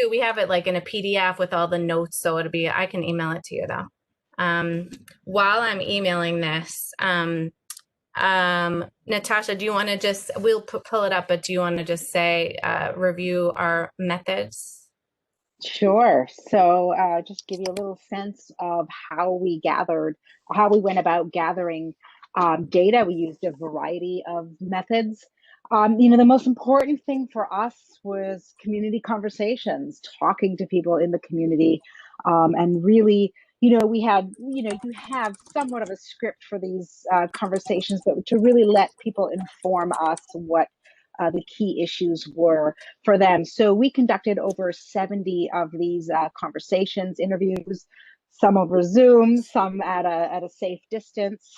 We have it like in a PDF with all the notes, so I can email it to you though. While I'm emailing this, Natasha, do you want to we'll pull it up, but do you want to just say, review our methods? Sure. So just give you a little sense of how we went about gathering data. We used a variety of methods. The most important thing for us was community conversations, talking to people in the community, and really, we had, you have somewhat of a script for these conversations, but to really let people inform us what the key issues were for them. So we conducted over 70 of these conversations, interviews, some over Zoom, some at a safe distance.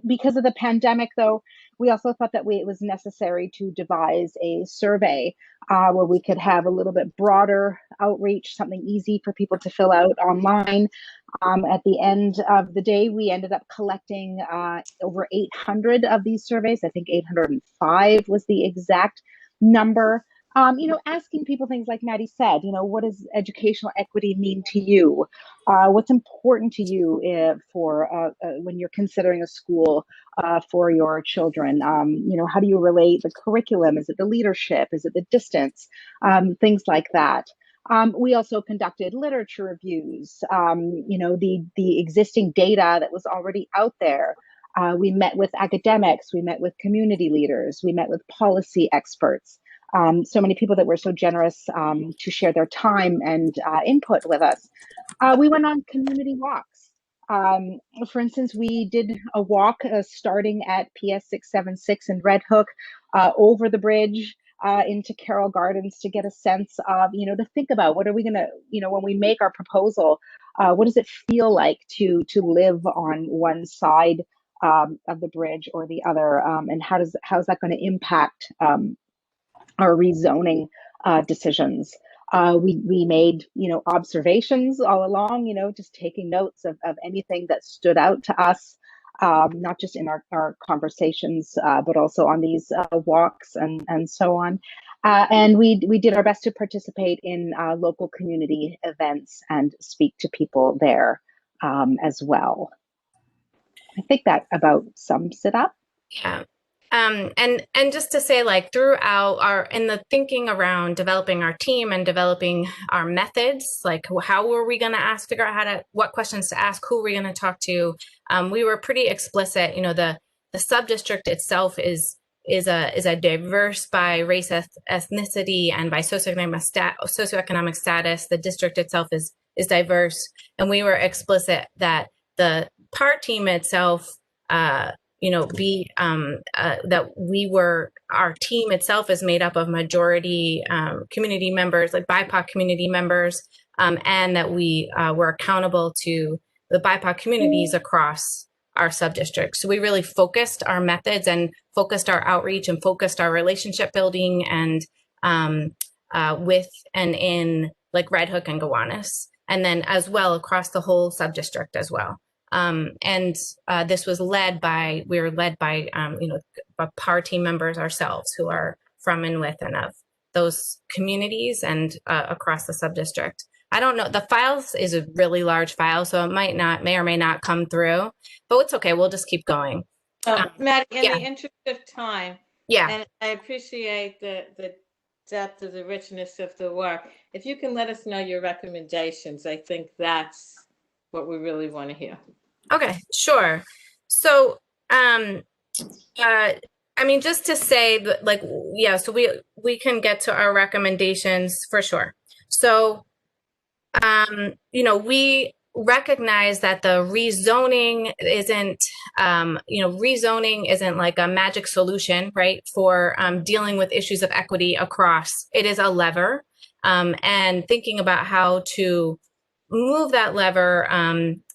Because of the pandemic, though, we also thought that it was necessary to devise a survey where we could have a little bit broader outreach, something easy for people to fill out online. At the end of the day, we ended up collecting over 800 of these surveys. I think 805 was the exact number. Asking people things like Maddie said, what does educational equity mean to you? What's important to you for when you're considering a school for your children? How do you relate the curriculum? Is it the leadership? Is it the distance? Things like that. We also conducted literature reviews, the existing data that was already out there. We met with academics, we met with community leaders, we met with policy experts. So many people that were so generous to share their time and input with us. We went on community walks. For instance, we did a walk starting at PS 676 in Red Hook over the bridge into Carroll Gardens to get a sense of, to think about what are we going to, when we make our proposal, what does it feel like to live on one side of the bridge or the other, and how's that going to impact our rezoning decisions. We made, observations all along, just taking notes of anything that stood out to us, not just in our conversations, but also on these walks and so on. And we did our best to participate in local community events and speak to people there as well. I think that about sums it up. Yeah. And just to say, like, throughout in the thinking around developing our team and developing our methods, like how were we going to figure out what questions to ask, who we're going to talk to, we were pretty explicit. You know, the sub-district itself is a diverse by race, ethnicity, and by socioeconomic status. The district itself is diverse, and we were explicit that the PART team itself, that our team itself is made up of majority community members, like BIPOC community members, and that we were accountable to the BIPOC communities across our sub-district. So we really focused our methods and focused our outreach and focused our relationship building and with and in like Red Hook and Gowanus, and then as well across the whole sub-district as well. This was led by PAR team members ourselves who are from and with and of those communities and across the sub-district. I don't know, the files is a really large file, so it may or may not come through, but it's okay, we'll just keep going. Maddie, in the interest of time, yeah, and I appreciate the depth of the richness of the work. If you can let us know your recommendations, I think that's what we really want to hear. Okay, sure. So, I mean, just to say, like, yeah, so we can get to our recommendations for sure. So, we recognize that the rezoning isn't like a magic solution, right, for dealing with issues of equity across. It is a lever, and thinking about how to move that lever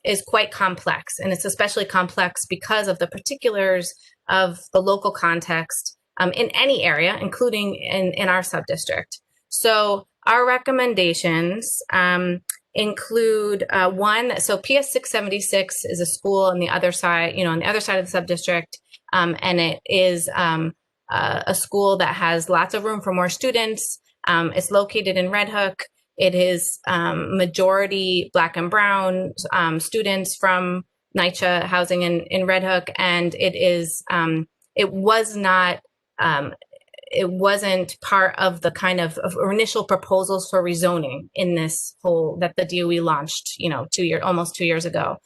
is quite complex, and it's especially complex because of the particulars of the local context in any area, including in our sub-district. So our recommendations include one, so PS 676 is a school on the other side, on the other side of the sub-district, and it is a school that has lots of room for more students. It's located in Red Hook. It is majority Black and Brown students from NYCHA housing in Red Hook, and it wasn't part of the kind of initial proposals for rezoning in this whole that the DOE launched, almost 2 years ago.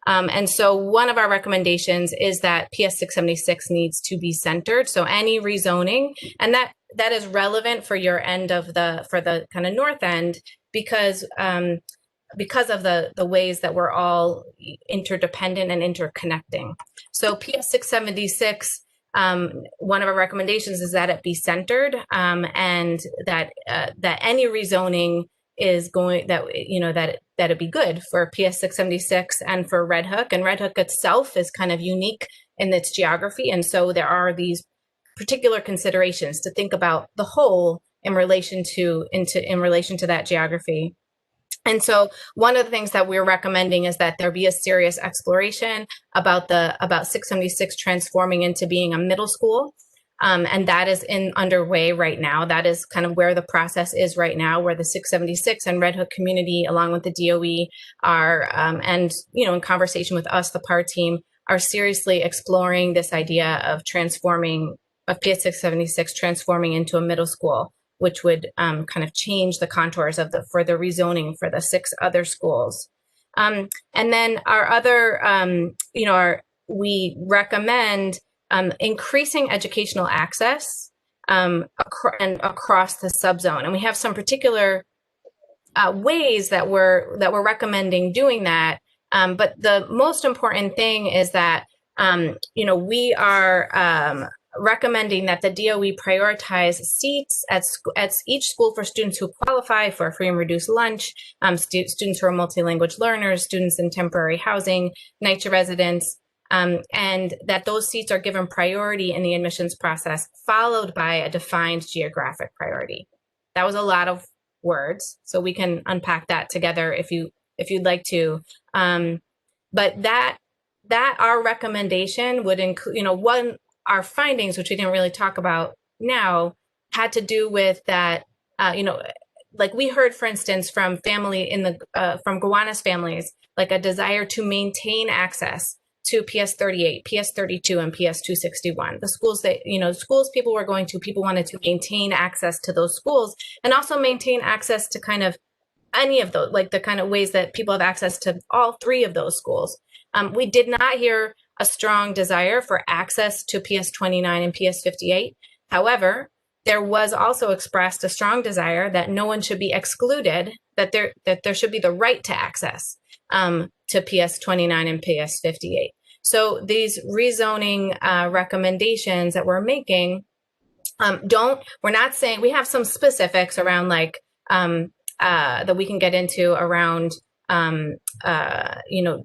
And so one of our recommendations is that PS 676 needs to be centered. So any rezoning, and that is relevant for your end for the kind of north end, because of the ways that we're all interdependent and interconnecting. So PS 676, one of our recommendations is that it be centered, and that any rezoning is going that it be good for PS 676 and for Red Hook. And Red Hook itself is kind of unique in its geography, and so there are these particular considerations to think about the whole in relation to that geography. And so one of the things that we're recommending is that there be a serious exploration about 676 transforming into being a middle school. And that is underway right now. That is kind of where the process is right now, where the 676 and Red Hook community, along with the DOE, are, and in conversation with us, the PAR team, are seriously exploring this idea of PS 676 transforming into a middle school, which would kind of change the contours for the rezoning for the 6 other schools. And then our other, we recommend increasing educational access across the subzone. And we have some particular ways that we're recommending doing that. But the most important thing is that, we are recommending that the DOE prioritize seats at each school for students who qualify for a free and reduced lunch, students who are multilingual learners, students in temporary housing, NYCHA residents, and that those seats are given priority in the admissions process, followed by a defined geographic priority. That was a lot of words, so we can unpack that together if you'd like to. But that our recommendation would include, our findings, which we didn't really talk about now, had to do with that, like we heard, for instance, from from Gowanus families, like a desire to maintain access to PS 38, PS 32, and PS 261. The schools that, schools people were going to, people wanted to maintain access to those schools and also maintain access to kind of any of those, like the kind of ways that people have access to all three of those schools. We did not hear a strong desire for access to PS 29 and PS 58. However, there was also expressed a strong desire that no one should be excluded, that there should be the right to access to PS 29 and PS 58. So these rezoning recommendations that we're making we're not saying, we have some specifics around like that we can get into around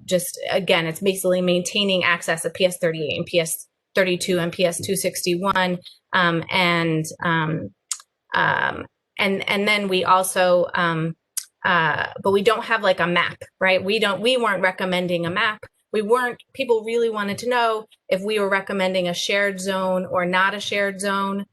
just again, it's basically maintaining access to PS 38 and PS 32 and PS 261 and then we also but we don't have like a map, right? We weren't recommending a map. People really wanted to know if we were recommending a shared zone or not a shared zone.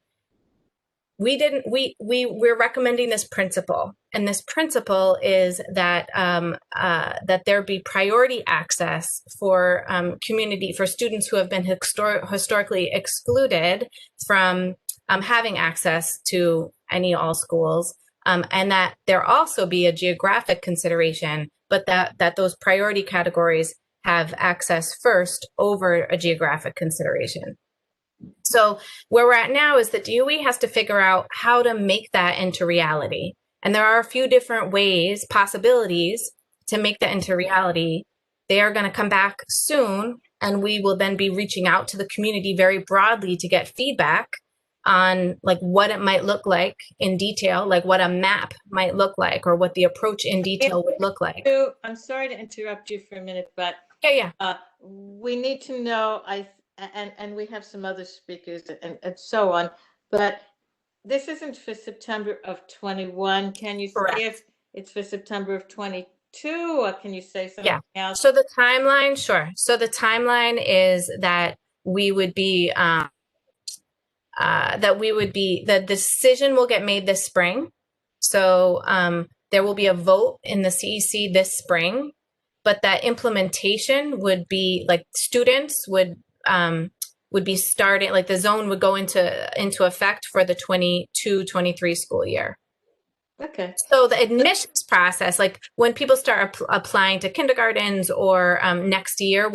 We're recommending this principle, and this principle is that that there be priority access for for students who have been historically excluded from having access to all schools, and that there also be a geographic consideration, but that those priority categories have access first over a geographic consideration. So where we're at now is that DOE has to figure out how to make that into reality. And there are a few different possibilities to make that into reality. They are going to come back soon, and we will then be reaching out to the community very broadly to get feedback on like what it might look like in detail, like what a map might look like, or what the approach in detail would look like. I'm sorry to interrupt you for a minute, but yeah. We need to know, and we have some other speakers and so on, but this isn't for September of 21. Can you say if it's for September of 22, or can you say something else? So the timeline, sure. So the timeline is that we would be, the decision will get made this spring. So there will be a vote in the CEC this spring, but that implementation would be like students would be starting, like the zone would go into effect for the 22-23 school year. Okay. So the admissions process, like when people start applying to kindergartens or next year,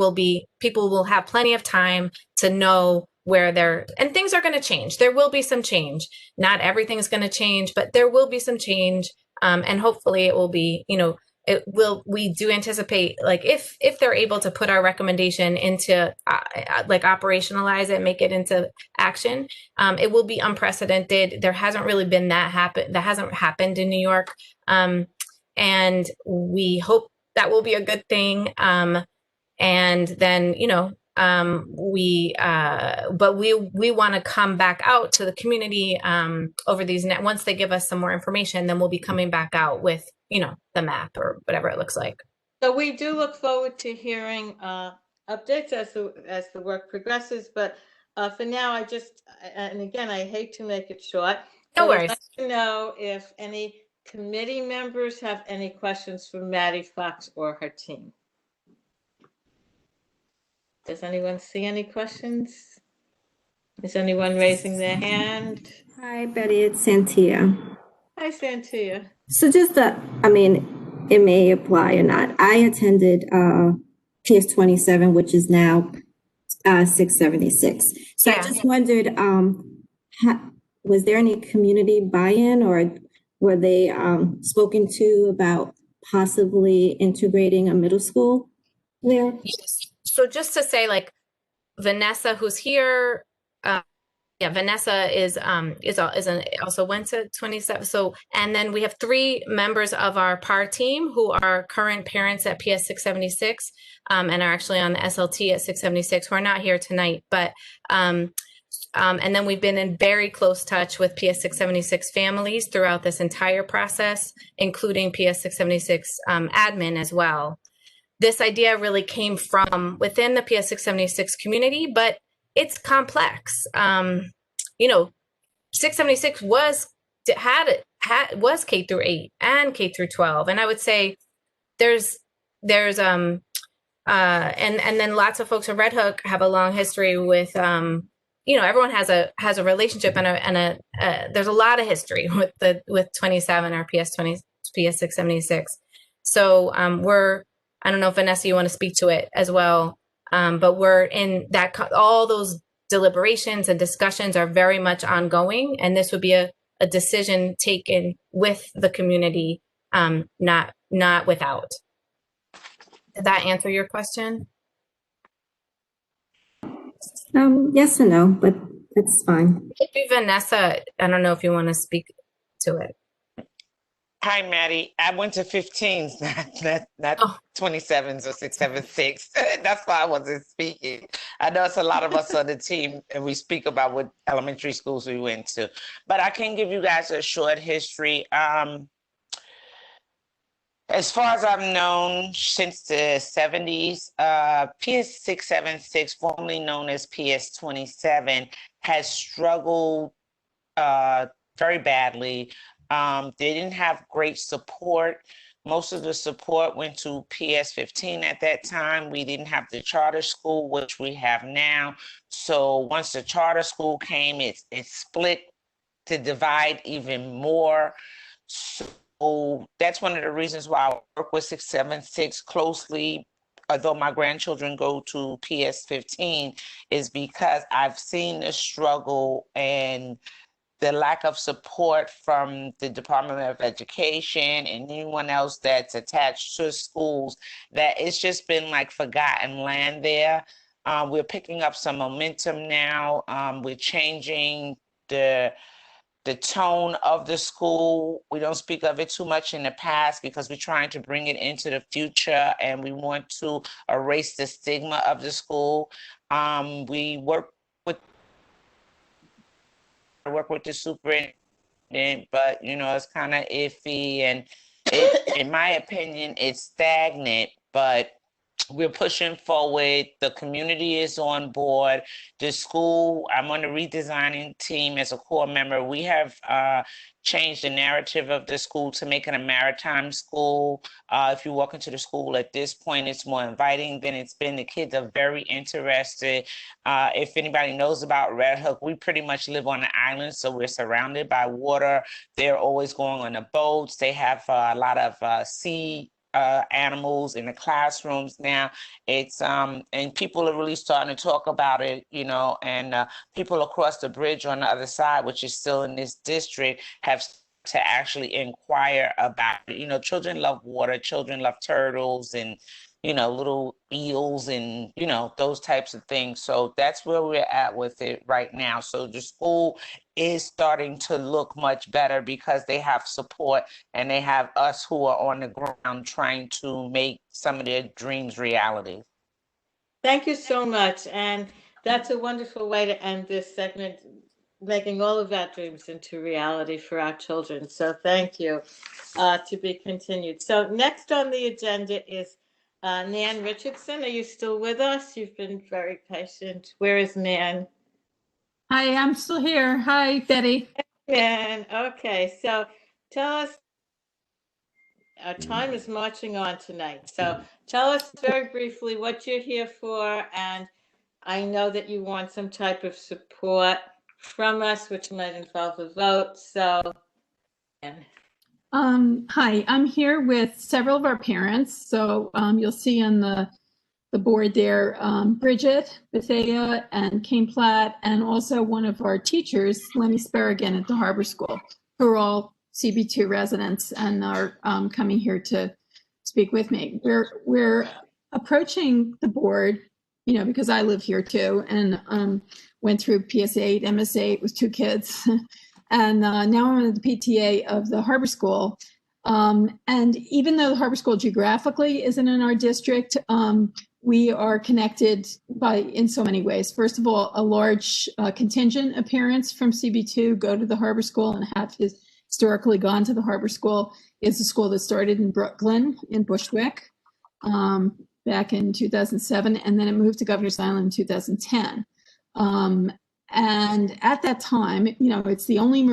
people will have plenty of time to know where and things are going to change. There will be some change. Not everything is going to change, but there will be some change. And hopefully it will be, we do anticipate, like if they're able to put our recommendation into like operationalize it, make it into action, it will be unprecedented. There hasn't really been that hasn't happened in New York. And we hope that will be a good thing. And then, we want to come back out to the community over these once they give us some more information, then we'll be coming back out with the map or whatever it looks like. So we do look forward to hearing updates as the work progresses, but for now and again, I hate to make it short. No worries. I'd like to know if any committee members have any questions for Maddie Fox or her team. Does anyone see any questions? Is anyone raising their hand? Hi, Betty, it's Santia. Hi, Santia. So just it may apply or not. I attended PS 27, which is now 676. So I just wondered, was there any community buy-in, or were they spoken to about possibly integrating a middle school there? Yes. So just to say, like Vanessa, who's here, Vanessa also went to 27. So, and then we have 3 members of our PAR team who are current parents at PS 676 and are actually on the SLT at 676, who are not here tonight. But and then we've been in very close touch with PS 676 families throughout this entire process, including PS 676 admin as well. This idea really came from within the PS 676 community, but it's complex. 676 was K through 8 and K through 12, and I would say there's and then lots of folks from Red Hook have a long history with, everyone has a relationship and there's a lot of history with 27 or PS 676. So I don't know if Vanessa, you want to speak to it as well, but we're in that, all those deliberations and discussions are very much ongoing, and this would be a decision taken with the community, not without. Did that answer your question? Yes and no, but it's fine. Maybe Vanessa, I don't know if you want to speak to it. Hi, Maddie. I went to 15s, not 27s or 676. That's why I wasn't speaking. I know it's a lot of us on the team, and we speak about what elementary schools we went to. But I can give you guys a short history. As far as I've known, since the 70s, PS 676, formerly known as PS 27, has struggled very badly. They didn't have great support. Most of the support went to PS 15 at that time. We didn't have the charter school, which we have now. So once the charter school came, it split to divide even more. So that's one of the reasons why I work with 676 closely, although my grandchildren go to PS 15, is because I've seen the struggle and the lack of support from the Department of Education and anyone else that's attached to schools, that it's just been like forgotten land there. We're picking up some momentum now. We're changing the tone of the school. We don't speak of it too much in the past because we're trying to bring it into the future, and we want to erase the stigma of the school. We work with the superintendent, but it's kind of iffy, and in my opinion, it's stagnant, but we're pushing forward. The community is on board. The school, I'm on the redesigning team as a core member. We have changed the narrative of the school to make it a maritime school. If you walk into the school at this point, it's more inviting than it's been. The kids are very interested. If anybody knows about Red Hook, we pretty much live on an island, so we're surrounded by water. They're always going on the boats. They have a lot of sea animals in the classrooms now. It's and people are really starting to talk about it, and people across the bridge on the other side, which is still in this district, have to actually inquire about it. Children love water, children love turtles and little eels and those types of things. So that's where we're at with it right now. So the school is starting to look much better because they have support, and they have us who are on the ground trying to make some of their dreams reality. Thank you so much. And that's a wonderful way to end this segment, making all of our dreams into reality for our children. So thank you. To be continued. So next on the agenda is Nan Richardson. Are you still with us? You've been very patient. Where is Nan? Hi, I'm still here. Hi, Betty. Nan. Okay, so tell us, our time is marching on tonight. So tell us very briefly what you're here for. And I know that you want some type of support from us, which might involve a vote. So, Hi, I'm here with several of our parents. So you'll see on the board there, Bridget Bethea and Kane Platt, and also one of our teachers, Lenny Speragan at the Harbor School, who are all CB2 residents and are coming here to speak with me. We're approaching the board, because I live here too, and went through PS8, MS8 with 2 kids. And now I'm at the PTA of the Harbor School. And even though the Harbor School geographically isn't in our district, we are connected in so many ways. First of all, a large contingent of parents from CB2 go to the Harbor School and have historically gone to the Harbor School. It's a school that started in Brooklyn, in Bushwick, back in 2007, and then it moved to Governor's Island in 2010. And at that time, it's the only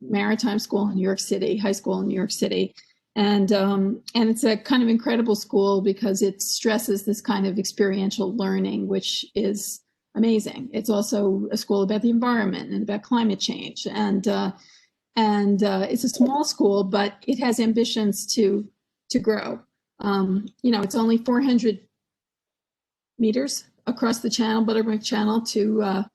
maritime school in New York City, high school in New York City. And it's a kind of incredible school because it stresses this kind of experiential learning, which is amazing. It's also a school about the environment and about climate change. And it's a small school, but it has ambitions to grow. It's only 400 meters across the channel, Buttermilk Channel, to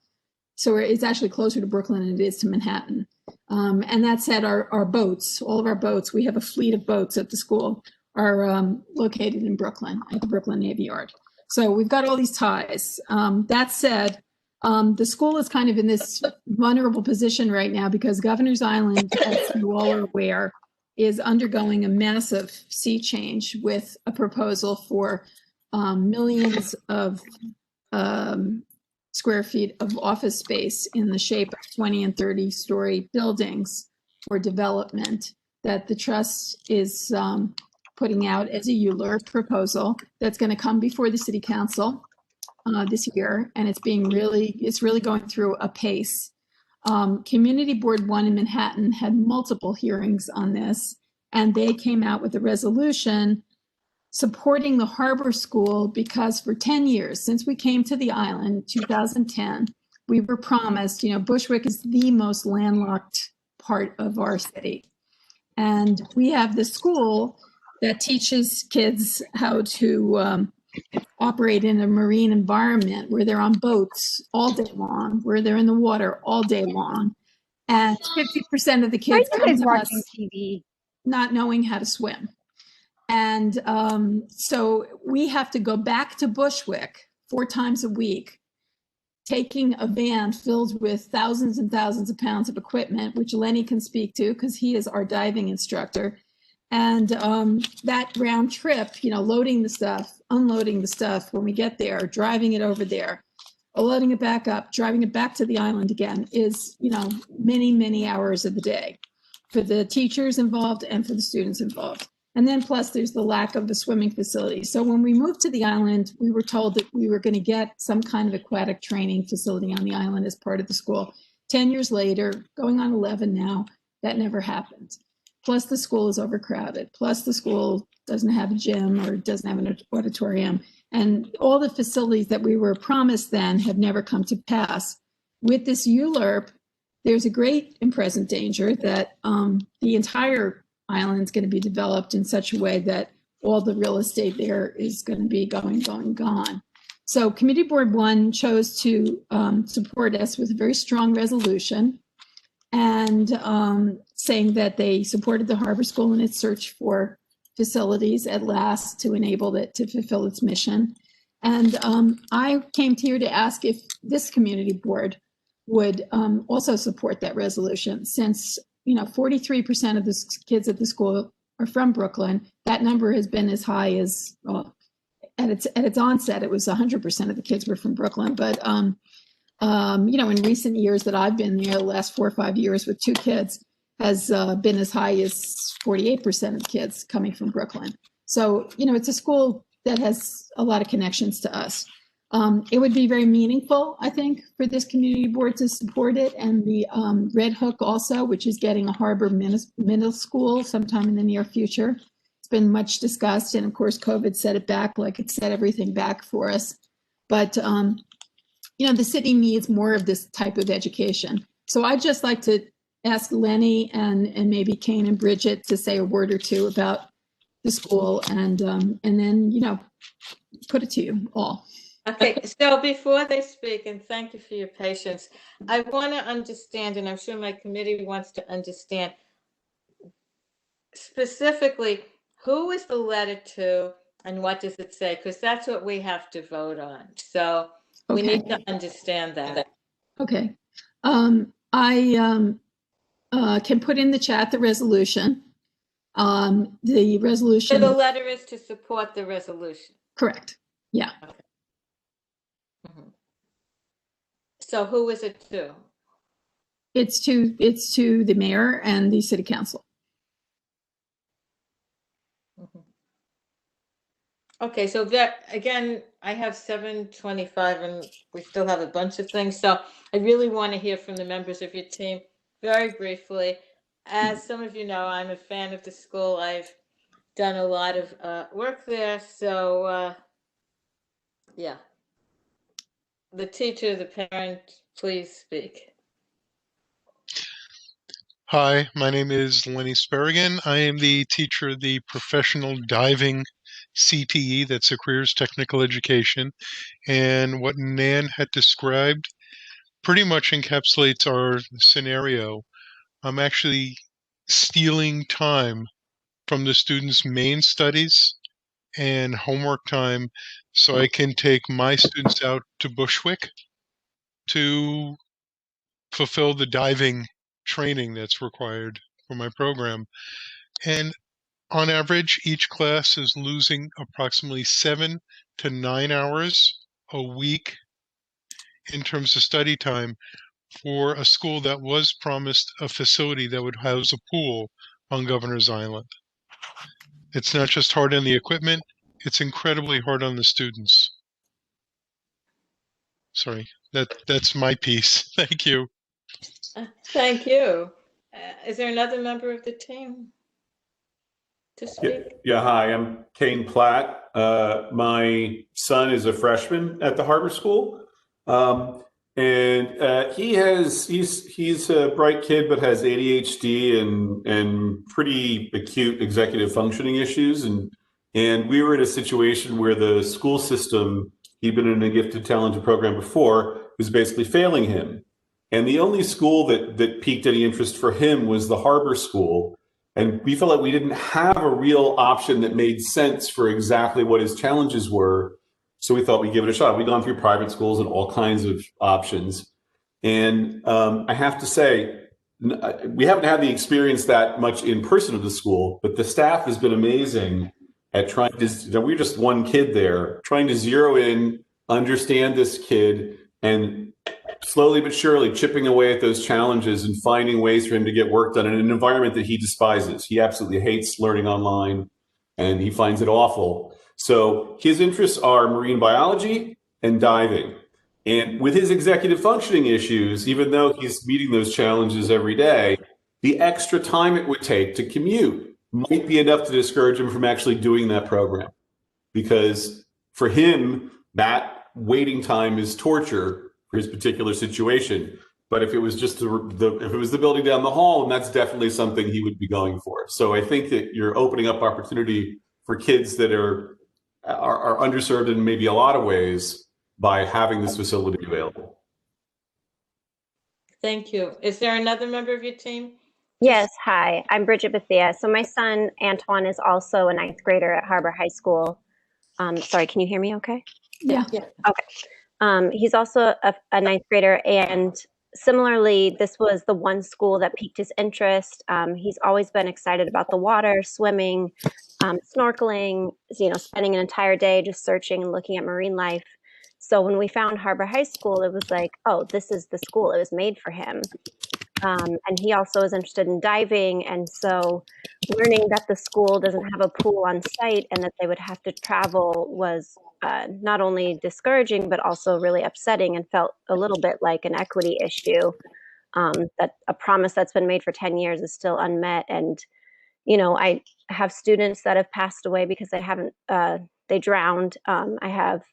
so it's actually closer to Brooklyn than it is to Manhattan. And that said, our boats, all of our boats, we have a fleet of boats at the school, are located in Brooklyn, at the Brooklyn Navy Yard. So we've got all these ties. That said, the school is kind of in this vulnerable position right now because Governor's Island, as you all are aware, is undergoing a massive sea change with a proposal for millions of square feet of office space in the shape of 20 and 30-story buildings for development that the trust is putting out as a ULURP proposal that's going to come before the city council this year, and it's really going through a pace. Community Board 1 in Manhattan had multiple hearings on this, and they came out with a resolution supporting the harbor school because for 10 years, since we came to the island, 2010, we were promised, Bushwick is the most landlocked part of our city. And we have this school that teaches kids how to operate in a marine environment where they're on boats all day long, where they're in the water all day long. And 50% of the kids come to watching us TV, not knowing how to swim. And so we have to go back to Bushwick 4 times a week, taking a van filled with thousands and thousands of pounds of equipment, which Lenny can speak to because he is our diving instructor. And that round trip, loading the stuff, unloading the stuff when we get there, driving it over there, loading it back up, driving it back to the island again is, many, many hours of the day for the teachers involved and for the students involved. And then plus there's the lack of the swimming facility. So when we moved to the island, we were told that we were going to get some kind of aquatic training facility on the island as part of the school. 10 years later, going on 11 now, that never happened. Plus the school is overcrowded. Plus the school doesn't have a gym or doesn't have an auditorium. And all the facilities that we were promised then have never come to pass. With this ULURP, there's a great and present danger that the entire island is going to be developed in such a way that all the real estate there is going to be gone. So Committee Board 1 chose to support us with a very strong resolution and saying that they supported the Harbor School in its search for facilities at last to enable it to fulfill its mission. And I came here to ask if this community board would also support that resolution since 43% of the kids at the school are from Brooklyn. That number has been as high as, at its onset, it was 100% of the kids were from Brooklyn. But, in recent years that I've been there, the last 4 or 5 years with 2 kids, has been as high as 48% of kids coming from Brooklyn. So, it's a school that has a lot of connections to us. It would be very meaningful, I think, for this community board to support it, and the Red Hook also, which is getting a harbor middle school sometime in the near future. It's been much discussed, and of course, COVID set it back like it set everything back for us. But, the city needs more of this type of education. So I'd just like to ask Lenny and maybe Kane and Bridget to say a word or two about the school, and then, put it to you all. Okay, so before they speak, and thank you for your patience, I want to understand, and I'm sure my committee wants to understand, specifically, who is the letter to and what does it say? Because that's what we have to vote on. So we need to understand that. Okay. I can put in the chat the resolution. The resolution. So the letter is to support the resolution. Correct. Yeah. Okay. So who is it to? It's to the mayor and the city council. Okay, so that again, I have 7:25 and we still have a bunch of things. So I really want to hear from the members of your team very briefly. As some of you know, I'm a fan of the school. I've done a lot of work there. So, yeah. The teacher, the parent, please speak. Hi, my name is Lenny Sperigan. I am the teacher of the professional diving CTE, that's a careers technical education. And what Nan had described pretty much encapsulates our scenario. I'm actually stealing time from the students' main studies and homework time so I can take my students out to Bushwick to fulfill the diving training that's required for my program. And on average, each class is losing approximately 7 to 9 hours a week in terms of study time for a school that was promised a facility that would house a pool on Governor's Island. It's not just hard on the equipment, it's incredibly hard on the students. Sorry, that's my piece. Thank you. Thank you. Is there another member of the team to speak? Yeah, hi, I'm Kane Platt. My son is a freshman at the Harbor School. And he's a bright kid, but has ADHD and pretty acute executive functioning issues. And we were in a situation where the school system, he'd been in a gifted talented program before, was basically failing him. And the only school that piqued any interest for him was the Harbor School. And we felt like we didn't have a real option that made sense for exactly what his challenges were. So we thought we'd give it a shot. We've gone through private schools and all kinds of options. And I have to say, we haven't had the experience that much in person of the school, but the staff has been amazing at trying to, we're just one kid there, trying to zero in, understand this kid, and slowly but surely chipping away at those challenges and finding ways for him to get work done in an environment that he despises. He absolutely hates learning online and he finds it awful. So his interests are marine biology and diving. And with his executive functioning issues, even though he's meeting those challenges every day, the extra time it would take to commute might be enough to discourage him from actually doing that program. Because for him, that waiting time is torture for his particular situation. But if it was just if it was the building down the hall, and that's definitely something he would be going for. So I think that you're opening up opportunity for kids that are underserved in maybe a lot of ways by having this facility available. Thank you. Is there another member of your team? Yes, hi, I'm Bridget Bethea. So my son, Antoine, is also a 9th grader at Harbor High School. Sorry, can you hear me okay? Yeah. Okay. He's also a 9th grader, and similarly, this was the one school that piqued his interest. He's always been excited about the water, swimming, snorkeling, spending an entire day just searching and looking at marine life. So when we found Harbor High School, it was like, oh, this is the school. It was made for him. And he also is interested in diving. And so learning that the school doesn't have a pool on site and that they would have to travel was not only discouraging, but also really upsetting, and felt a little bit like an equity issue, that a promise that's been made for 10 years is still unmet. And, I have students that have passed away because they drowned. I have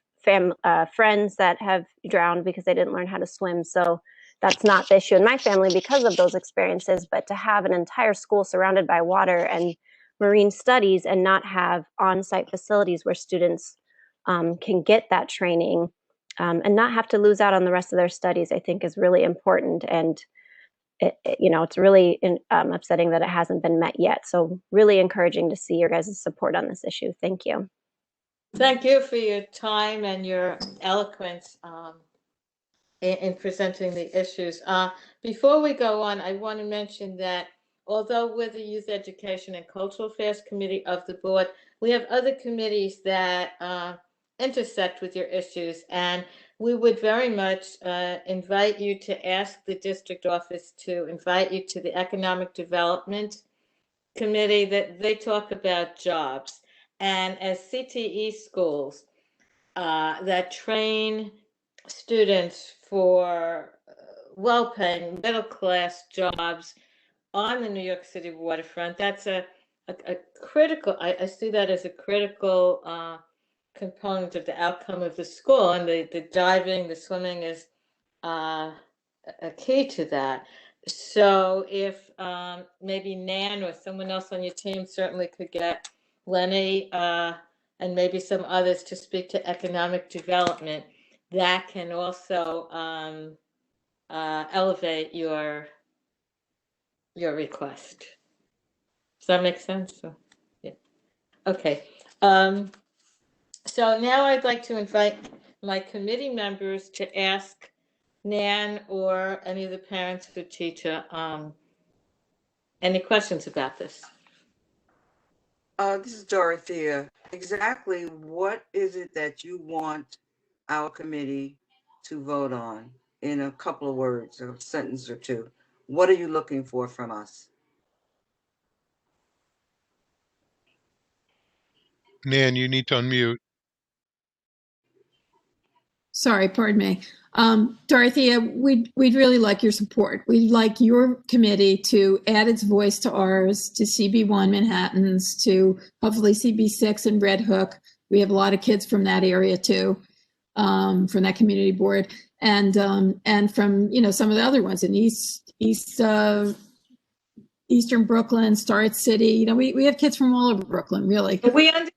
friends that have drowned because they didn't learn how to swim. So that's not the issue in my family because of those experiences, but to have an entire school surrounded by water and marine studies and not have on-site facilities where students can get that training and not have to lose out on the rest of their studies, I think is really important. And it's really upsetting that it hasn't been met yet. So really encouraging to see your guys' support on this issue. Thank you. Thank you for your time and your eloquence in presenting the issues. Before we go on, I want to mention that although we're the Youth Education and Cultural Affairs Committee of the board, we have other committees that intersect with your issues. And we would very much invite you to ask the district office to invite you to the Economic Development Committee, that they talk about jobs. And as CTE schools that train students for well-paying middle-class jobs on the New York City waterfront, that's a a critical, I see that as a critical component of the outcome of the school, and the diving, the swimming is a key to that. So if maybe Nan or someone else on your team certainly could get Lenny and maybe some others to speak to economic development, that can also elevate your request. Does that make sense? So, yeah. Okay. So now I'd like to invite my committee members to ask Nan or any of the parents or teacher any questions about this. This is Dorothea. Exactly what is it that you want our committee to vote on in a couple of words or a sentence or two? What are you looking for from us? Nan, you need to unmute. Sorry, pardon me. Dorothea, we'd really like your support. We'd like your committee to add its voice to ours, to CB1 Manhattan's, to hopefully CB6 and Red Hook. We have a lot of kids from that area too, from that community board, and from some of the other ones in Eastern Brooklyn, Starrett City. We have kids from all over Brooklyn, really. We understand.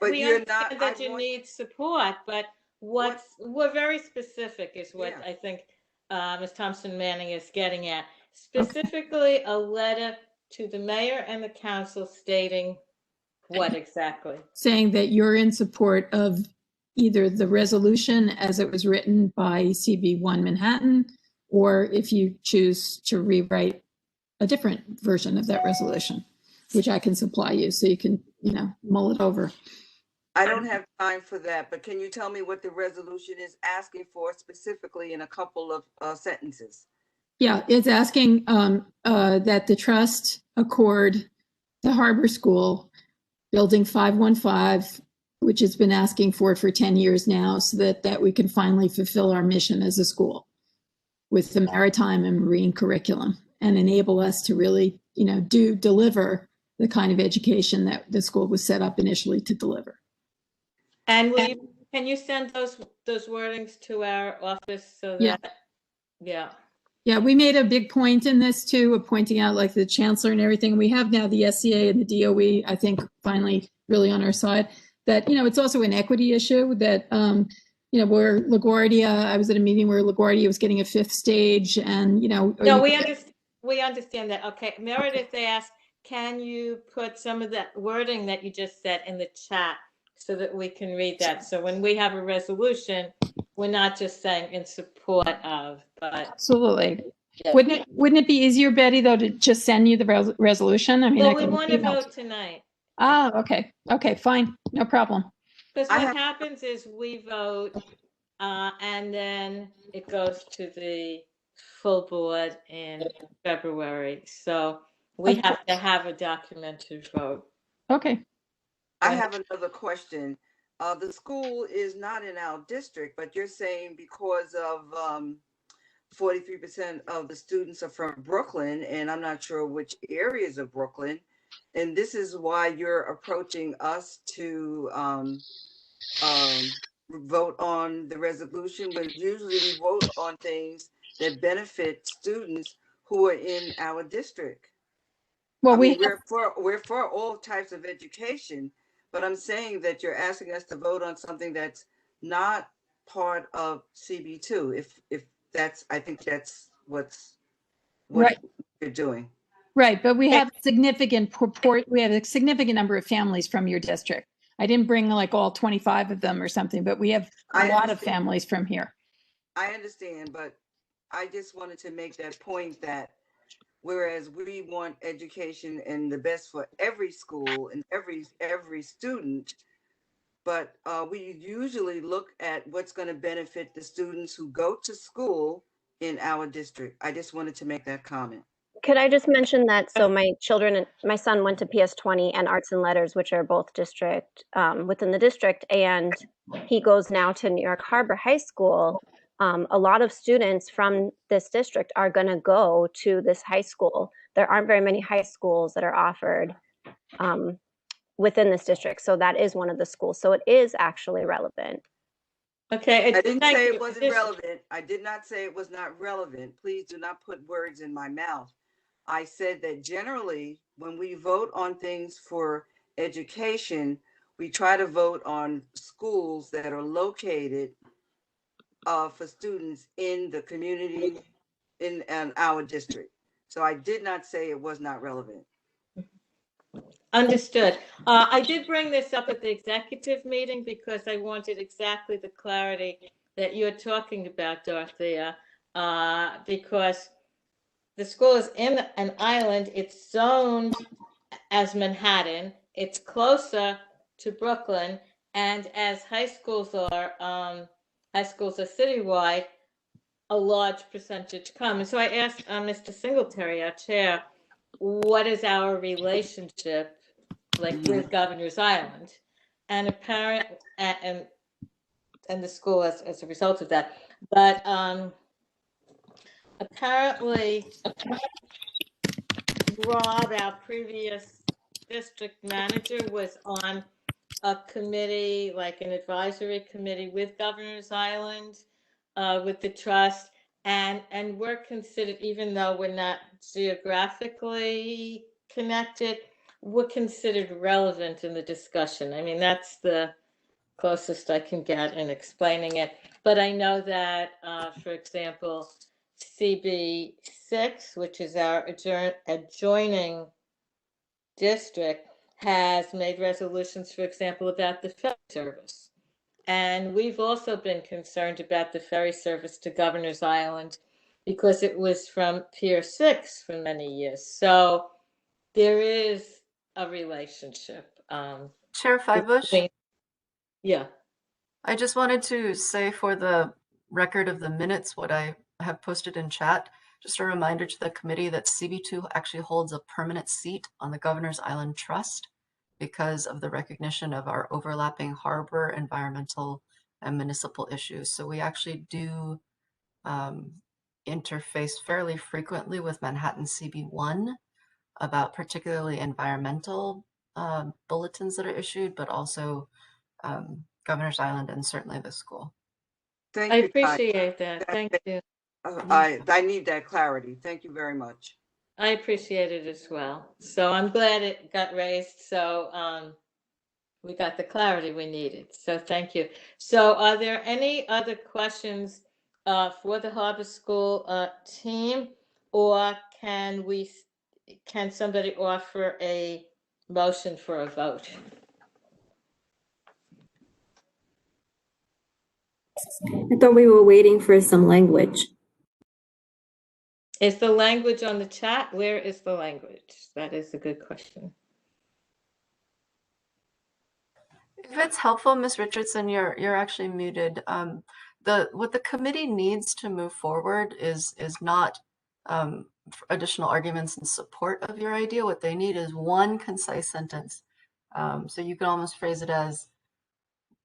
But We you're understand not- that you need support, but we're very specific is what Yeah. I think Ms. Thompson Manning is getting at. Specifically, a letter to the mayor and the council stating what exactly? Saying that you're in support of either the resolution as it was written by CB1 Manhattan, or if you choose to rewrite a different version of that resolution, which I can supply you so you can, mull it over. I don't have time for that, but can you tell me what the resolution is asking for specifically in a couple of sentences? Yeah, it's asking that the trust accord the Harbor School Building 515, which has been asking for 10 years now, so that we can finally fulfill our mission as a school with the maritime and marine curriculum and enable us to really, deliver the kind of education that the school was set up initially to deliver. And can you send those wordings to our office so that, yeah. Yeah, we made a big point in this too, of pointing out like the chancellor and everything. We have now the SCA and the DOE, I think, finally really on our side. That, it's also an equity issue that, where LaGuardia, I was at a meeting where LaGuardia was getting a 5th stage and, No, we understand that. Okay, Meredith asked, can you put some of that wording that you just said in the chat so that we can read that? So when we have a resolution, we're not just saying in support of, but absolutely. Yeah. Wouldn't it be easier, Betty, though, to just send you the resolution? I mean, well, we want to vote tonight. Oh, okay. Okay, fine. No problem. Because what happens is we vote and then it goes to the full board in February. So we have to have a documented vote. Okay. I have another question. The school is not in our district, but you're saying because of 43% of the students are from Brooklyn, and I'm not sure which areas of Brooklyn. And this is why you're approaching us to vote on the resolution, when usually we vote on things that benefit students who are in our district. Well, we're for all types of education, but I'm saying that you're asking us to vote on something that's not part of CB2. If that's, I think that's what right. you're doing. Right, but we have significant we have a significant number of families from your district. I didn't bring like all 25 of them or something, but we have a lot of families from here. I understand, but I just wanted to make that point that whereas we want education and the best for every school and every student, but we usually look at what's going to benefit the students who go to school in our district. I just wanted to make that comment. Could I just mention that? So my son went to PS20 and Arts and Letters, which are both district within the district, and he goes now to New York Harbor High School. A lot of students from this district are going to go to this high school. There aren't very many high schools that are offered within this district. So that is one of the schools. So it is actually relevant. Okay. I didn't say you. it wasn't relevant. I did not say it was not relevant. Please do not put words in my mouth. I said that generally, when we vote on things for education, we try to vote on schools that are located for students in the community in our district. So I did not say it was not relevant. Understood. I did bring this up at the executive meeting because I wanted exactly the clarity that you're talking about, Dorothea, because the school is in an island. It's zoned as Manhattan. It's closer to Brooklyn. And as high schools are citywide, a large percentage come. And so I asked Mr. Singletary, our chair, what is our relationship like with Governor's Island? And and the school as a result of that. But apparently Rob, our previous district manager, was on a committee, like an advisory committee with Governor's Island, with the trust, and we're considered, even though we're not geographically connected, we're considered relevant in the discussion. I mean, that's the closest I can get in explaining it. But I know that, for example, CB6, which is our adjoining district, has made resolutions, for example, about the ferry service. And we've also been concerned about the ferry service to Governor's Island because it was from Pier 6 for many years. So there is a relationship. Chair Feibush? Yeah. I just wanted to say for the record of the minutes what I have posted in chat. Just a reminder to the committee that CB2 actually holds a permanent seat on the Governor's Island Trust because of the recognition of our overlapping harbor, environmental, and municipal issues. So we actually do interface fairly frequently with Manhattan CB1 about particularly environmental bulletins that are issued, but also Governor's Island and certainly the school. Thank I you. appreciate that. Thank you. I need that clarity. Thank you very much. I appreciate it as well. So I'm glad it got raised. So we got the clarity we needed. So thank you. So are there any other questions for the Harbor School team, or can somebody offer a motion for a vote? I thought we were waiting for some language. Is the language on the chat? Where is the language? That is a good question. If it's helpful, Ms. Richardson, you're actually muted. What the committee needs to move forward is not additional arguments in support of your idea. What they need is one concise sentence. So you can almost phrase it as,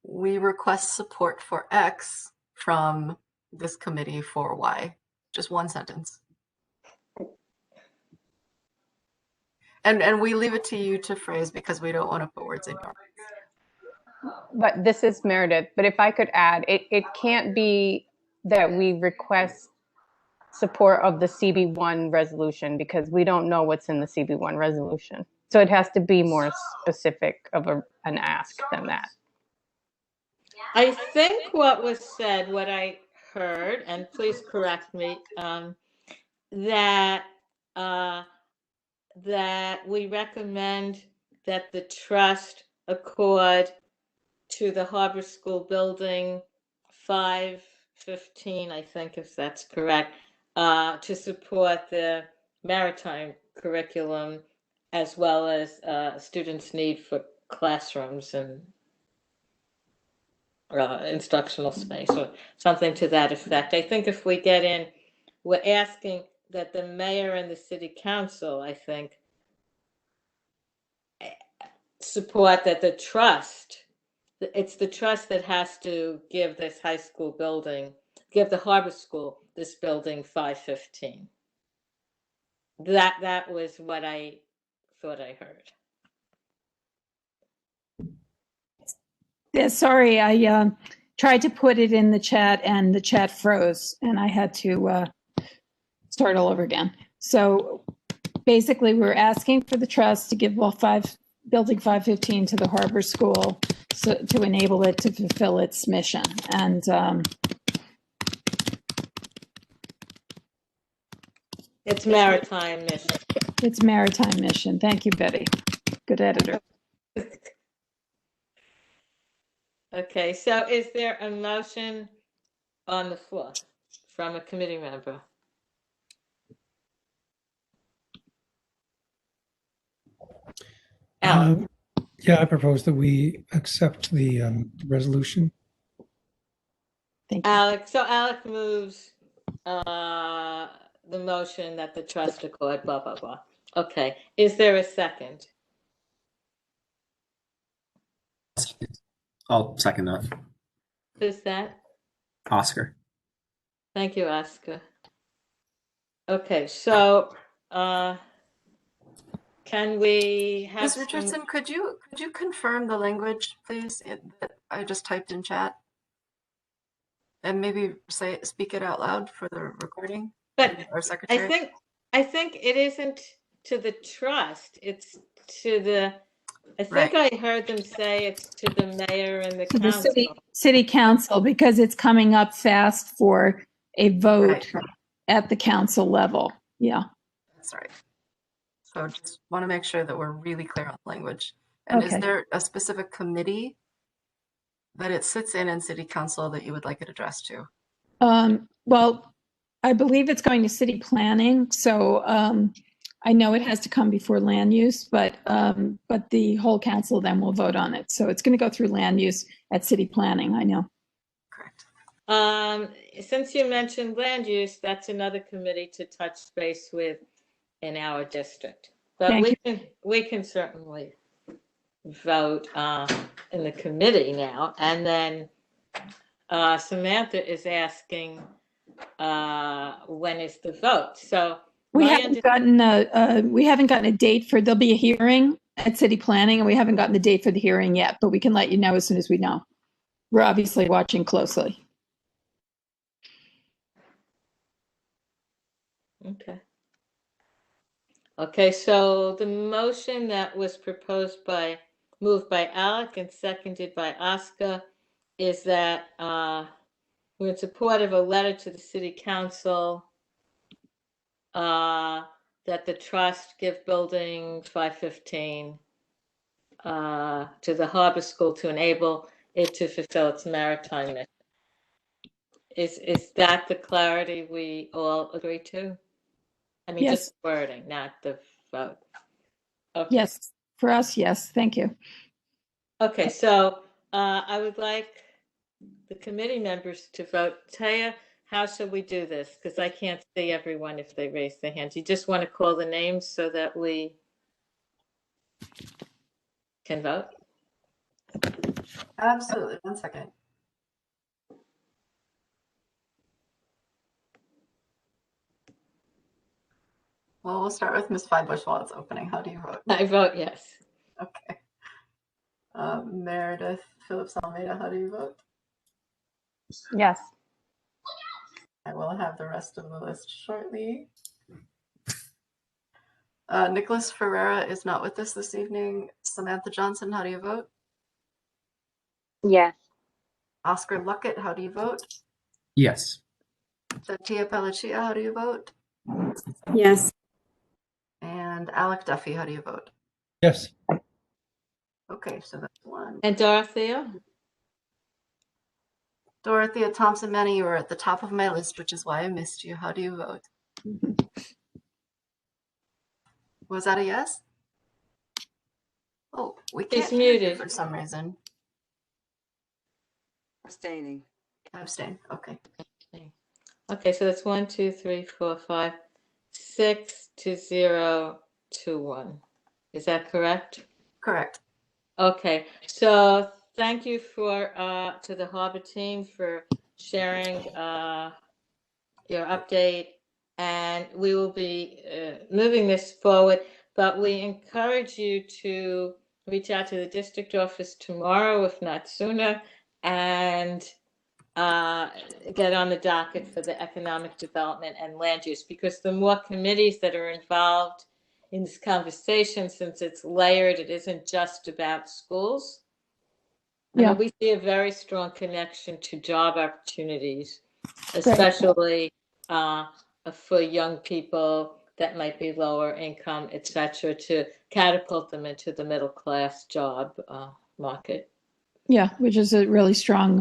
we request support for X from this committee for Y. Just one sentence. And we leave it to you to phrase because we don't want to put words in your mouth. But this is Meredith. But if I could add, it can't be that we request support of the CB1 resolution because we don't know what's in the CB1 resolution. So it has to be more specific of an ask than that. I think what was said, what I heard, and please correct me, that we recommend that the trust accord to the Harbor School building 515, I think, if that's correct, to support the maritime curriculum as well as students' need for classrooms and instructional space or something to that effect. I think if we get in, we're asking that the mayor and the city council, I think, support that the trust, it's the trust that has to give this high school building, give the Harbor School this building 515. That was what I thought I heard. Yeah, sorry, I tried to put it in the chat and the chat froze and I had to start all over again. So basically, we're asking for the trust to give Building 515 to the Harbor School to enable it to fulfill its mission. And It's maritime mission. its maritime mission. Thank you, Betty. Good editor. Okay, so is there a motion on the floor from a committee member? Alan? Yeah, I propose that we accept the resolution. Thank you. Alex, so Alex moves the motion that the trust accord, blah, blah, blah. Okay, is there a second? I'll second that. Who's that? Oscar. Thank you, Oscar. Okay, so can we have Ms. Richardson, could you confirm the language, please, that I just typed in chat? And maybe speak it out loud for the recording? But our secretary? I think it isn't to the trust, it's to the, I think Right. I heard them say it's to the mayor and the To the council. city council, because it's coming up fast for a vote at the council level. Yeah. That's right. So just want to make sure that we're really clear on the language. And is Okay. there a specific committee that it sits in city council that you would like it addressed to? Well, I believe it's going to city planning, so I know it has to come before land use, but the whole council then will vote on it. So it's going to go through land use at city planning, I know. Since you mentioned land use, that's another committee to touch base with in our district. But Thank we can certainly vote in the committee now. And then Samantha is asking when is the vote? So We haven't gotten a date for, there'll be a hearing at city planning, and we haven't gotten the date for the hearing yet, but we can let you know as soon as we know. We're obviously watching closely. Okay. Okay, so the motion that was moved by Alec and seconded by Oscar is that we're in support of a letter to the city council that the trust give building 515 to the Harbor School to enable it to fulfill its maritime mission. Is that the clarity we all agree to? I mean, Yes. just wording, not the vote. Okay. Yes, for us, yes, thank you. Okay, so I would like the committee members to vote. Taya, how should we do this? Because I can't see everyone if they raise their hands. You just want to call the names so that we can vote? Absolutely. 1 second. Well, we'll start with Ms. Feibush while it's opening. How do you vote? I vote yes. Okay. Meredith Phillips Almeida, how do you vote? Yes. I will have the rest of the list shortly. Nicholas Ferreira is not with us this evening. Samantha Johnson, how do you vote? Yes. Oscar Luckett, how do you vote? Yes. Tia Pelliccia, how do you vote? Yes. And Alec Duffy, how do you vote? Yes. Okay, so that's one. And Dorothea? Dorothea Thompson Manning, you were at the top of my list, which is why I missed you. How do you vote? Was that a yes? Oh, we can't She's hear you muted. for some reason. Abstaining. Abstain. Okay. Okay, so that's 1, 2, 3, 4, 5, 6 to 0 to 1. Is that correct? Correct. Okay, so thank you to the Harbor team for sharing your update, and we will be moving this forward, but we encourage you to reach out to the district office tomorrow, if not sooner, and get on the docket for the economic development and land use, because the more committees that are involved in this conversation, since it's layered, it isn't just about schools. I mean, we see a very strong connection to job opportunities, especially for young people that might be lower income, et cetera, to catapult them into the middle class job market. Yeah, which is a really strong,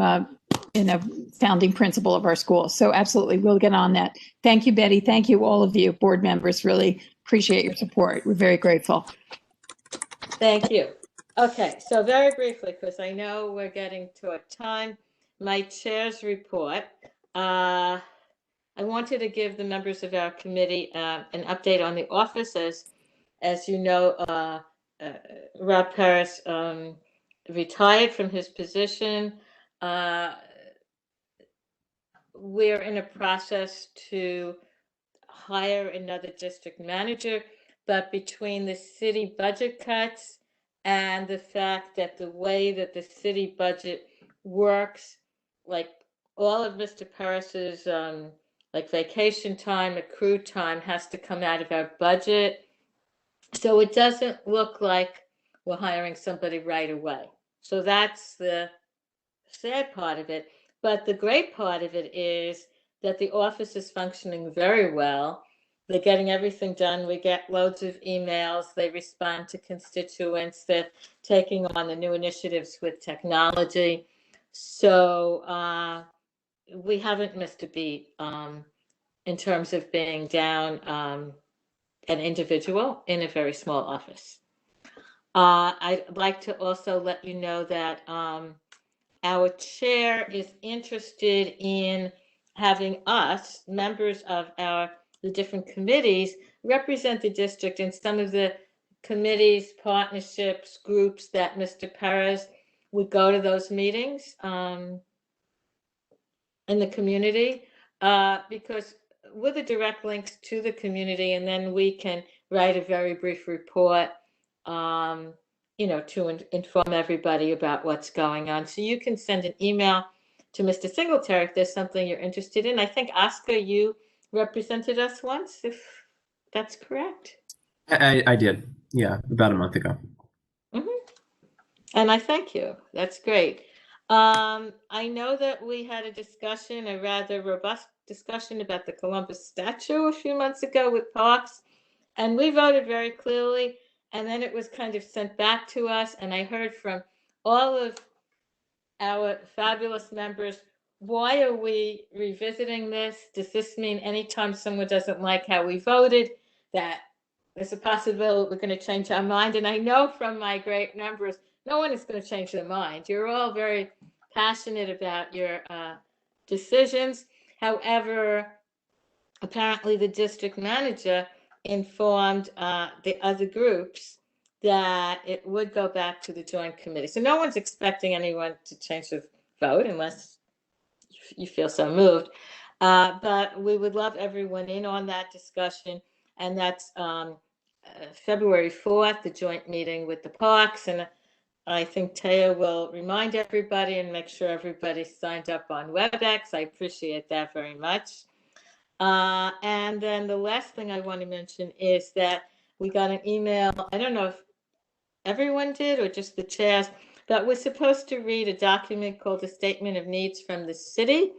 founding principle of our school. So absolutely, we'll get on that. Thank you, Betty. Thank you, all of you, board members. Really appreciate your support. We're very grateful. Thank you. Okay, so very briefly, because I know we're getting toward time, my chair's report. I wanted to give the members of our committee an update on the offices. As you know, Rob Paris retired from his position. We're in a process to hire another district manager, but between the city budget cuts and the fact that the way that the city budget works, like all of Mr. Paris's like vacation time, accrued time has to come out of our budget. So it doesn't look like we're hiring somebody right away. So that's the sad part of it. But the great part of it is that the office is functioning very well. They're getting everything done. We get loads of emails. They respond to constituents. They're taking on the new initiatives with technology. So we haven't missed a beat in terms of being down an individual in a very small office. I'd like to also let you know that our chair is interested in having us, members of the different committees, represent the district in some of the committees, partnerships, groups that Mr. Perez would go to those meetings in the community, because with the direct links to the community, and then we can write a very brief report, to inform everybody about what's going on. So you can send an email to Mr. Singletary if there's something you're interested in. I think, Oscar, you represented us once, if that's correct. I did, yeah, about a month ago. And I thank you. That's great. I know that we had a rather robust discussion about the Columbus statue a few months ago with Parks, and we voted very clearly, and then it was kind of sent back to us, and I heard from all of our fabulous members, why are we revisiting this? Does this mean anytime someone doesn't like how we voted, that there's a possibility we're going to change our mind? And I know from my great members, no one is going to change their mind. You're all very passionate about your decisions. However, apparently the district manager informed the other groups that it would go back to the joint committee. So no one's expecting anyone to change the vote unless you feel so moved. But we would love everyone in on that discussion. And that's February 4th, the joint meeting with the Parks. And I think Taya will remind everybody and make sure everybody signed up on Webex. I appreciate that very much. And then the last thing I want to mention is that we got an email. I don't know if everyone did or just the chairs, but we're supposed to read a document called a Statement of Needs from the City.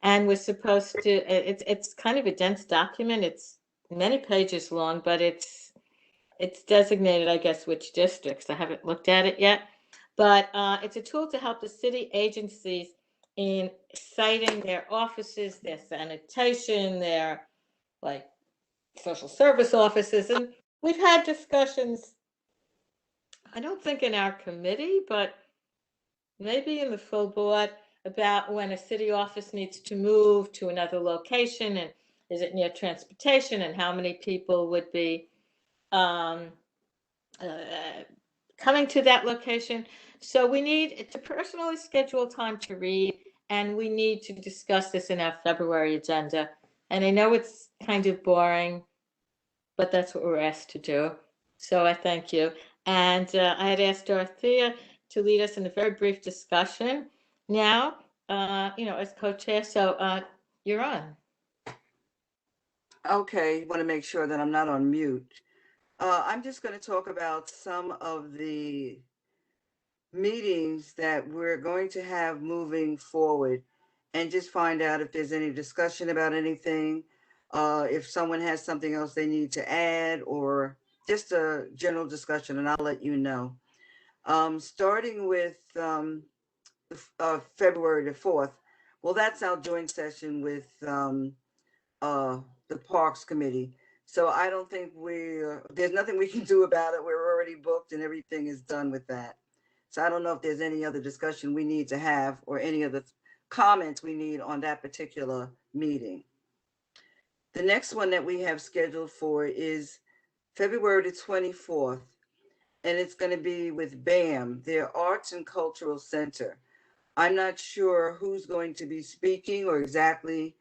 And we're supposed to, it's kind of a dense document. It's many pages long, but it's designated, I guess, which districts. I haven't looked at it yet. But it's a tool to help the city agencies in citing their offices, their sanitation, their like social service offices. And we've had discussions, I don't think in our committee, but maybe in the full board, about when a city office needs to move to another location, and is it near transportation, and how many people would be coming to that location. So we need to personally schedule time to read, and we need to discuss this in our February agenda. And I know it's kind of boring, but that's what we're asked to do. So I thank you. And I had asked Dorothea to lead us in a very brief discussion. Now, as co-chair, so you're on. Okay, want to make sure that I'm not on mute. I'm just going to talk about some of the meetings that we're going to have moving forward and just find out if there's any discussion about anything, if someone has something else they need to add, or just a general discussion, and I'll let you know. Starting with February the 4th, well, that's our joint session with the Parks Committee. So I don't think there's nothing we can do about it. We're already booked and everything is done with that. So I don't know if there's any other discussion we need to have or any other comments we need on that particular meeting. The next one that we have scheduled for is February the 24th, and it's going to be with BAM, their Arts and Cultural Center. I'm not sure who's going to be speaking or exactly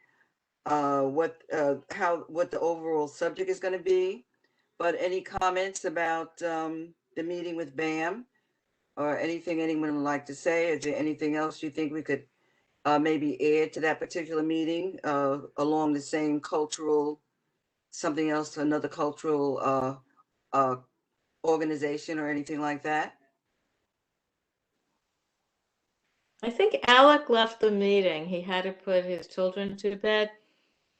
what the overall subject is going to be, but any comments about the meeting with BAM or anything anyone would like to say? Is there anything else you think we could maybe add to that particular meeting along the same cultural, something else, another cultural organization or anything like that? I think Alec left the meeting. He had to put his children to bed.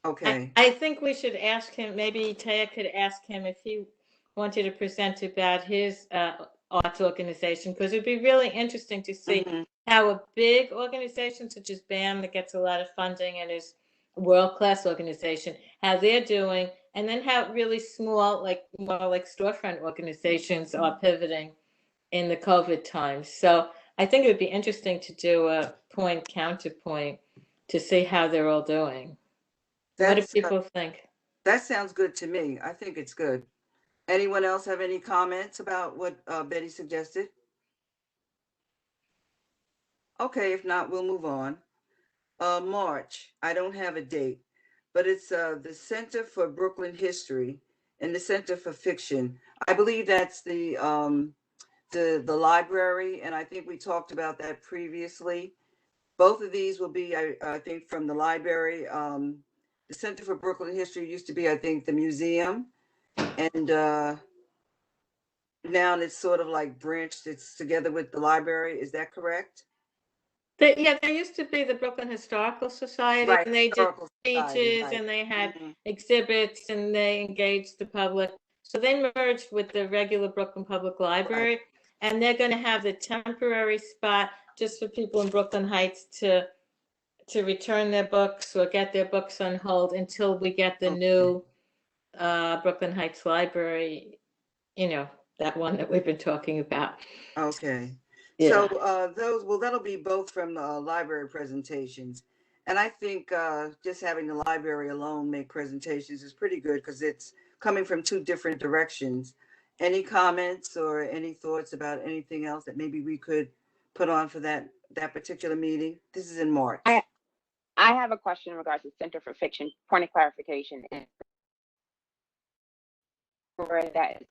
Okay. I think we should ask him, maybe Taya could ask him if he wanted to present about his arts organization, because it'd be really interesting to see how a big organization such as BAM that gets a lot of funding and is a world-class organization, how they're doing, and then how really small, more like storefront organizations are pivoting in the COVID times. So I think it would be interesting to do a point counterpoint to see how they're all doing. What do people think? That sounds good to me. I think it's good. Anyone else have any comments about what Betty suggested? Okay, if not, we'll move on. March, I don't have a date, but it's the Center for Brooklyn History and the Center for Fiction. I believe that's the library, and I think we talked about that previously. Both of these will be, I think, from the library. The Center for Brooklyn History used to be, I think, the museum, and now it's sort of like branched. It's together with the library. Is that correct? There used to be the Brooklyn Historical Society, Right, and they did Historical Society, speeches, right. and they had exhibits, and they engaged the public. So they merged with the regular Brooklyn Public Library, and they're going to have the temporary spot just for people in Brooklyn Heights to return their books or get their books on hold until we get the new Brooklyn Heights Library, that one that we've been talking about. Okay. Yeah. So that'll be both from the library presentations. And I think just having the library alone make presentations is pretty good because it's coming from two different directions. Any comments or any thoughts about anything else that maybe we could put on for that particular meeting? This is in March. I have a question in regards to Center for Fiction. Point of clarification. Where that is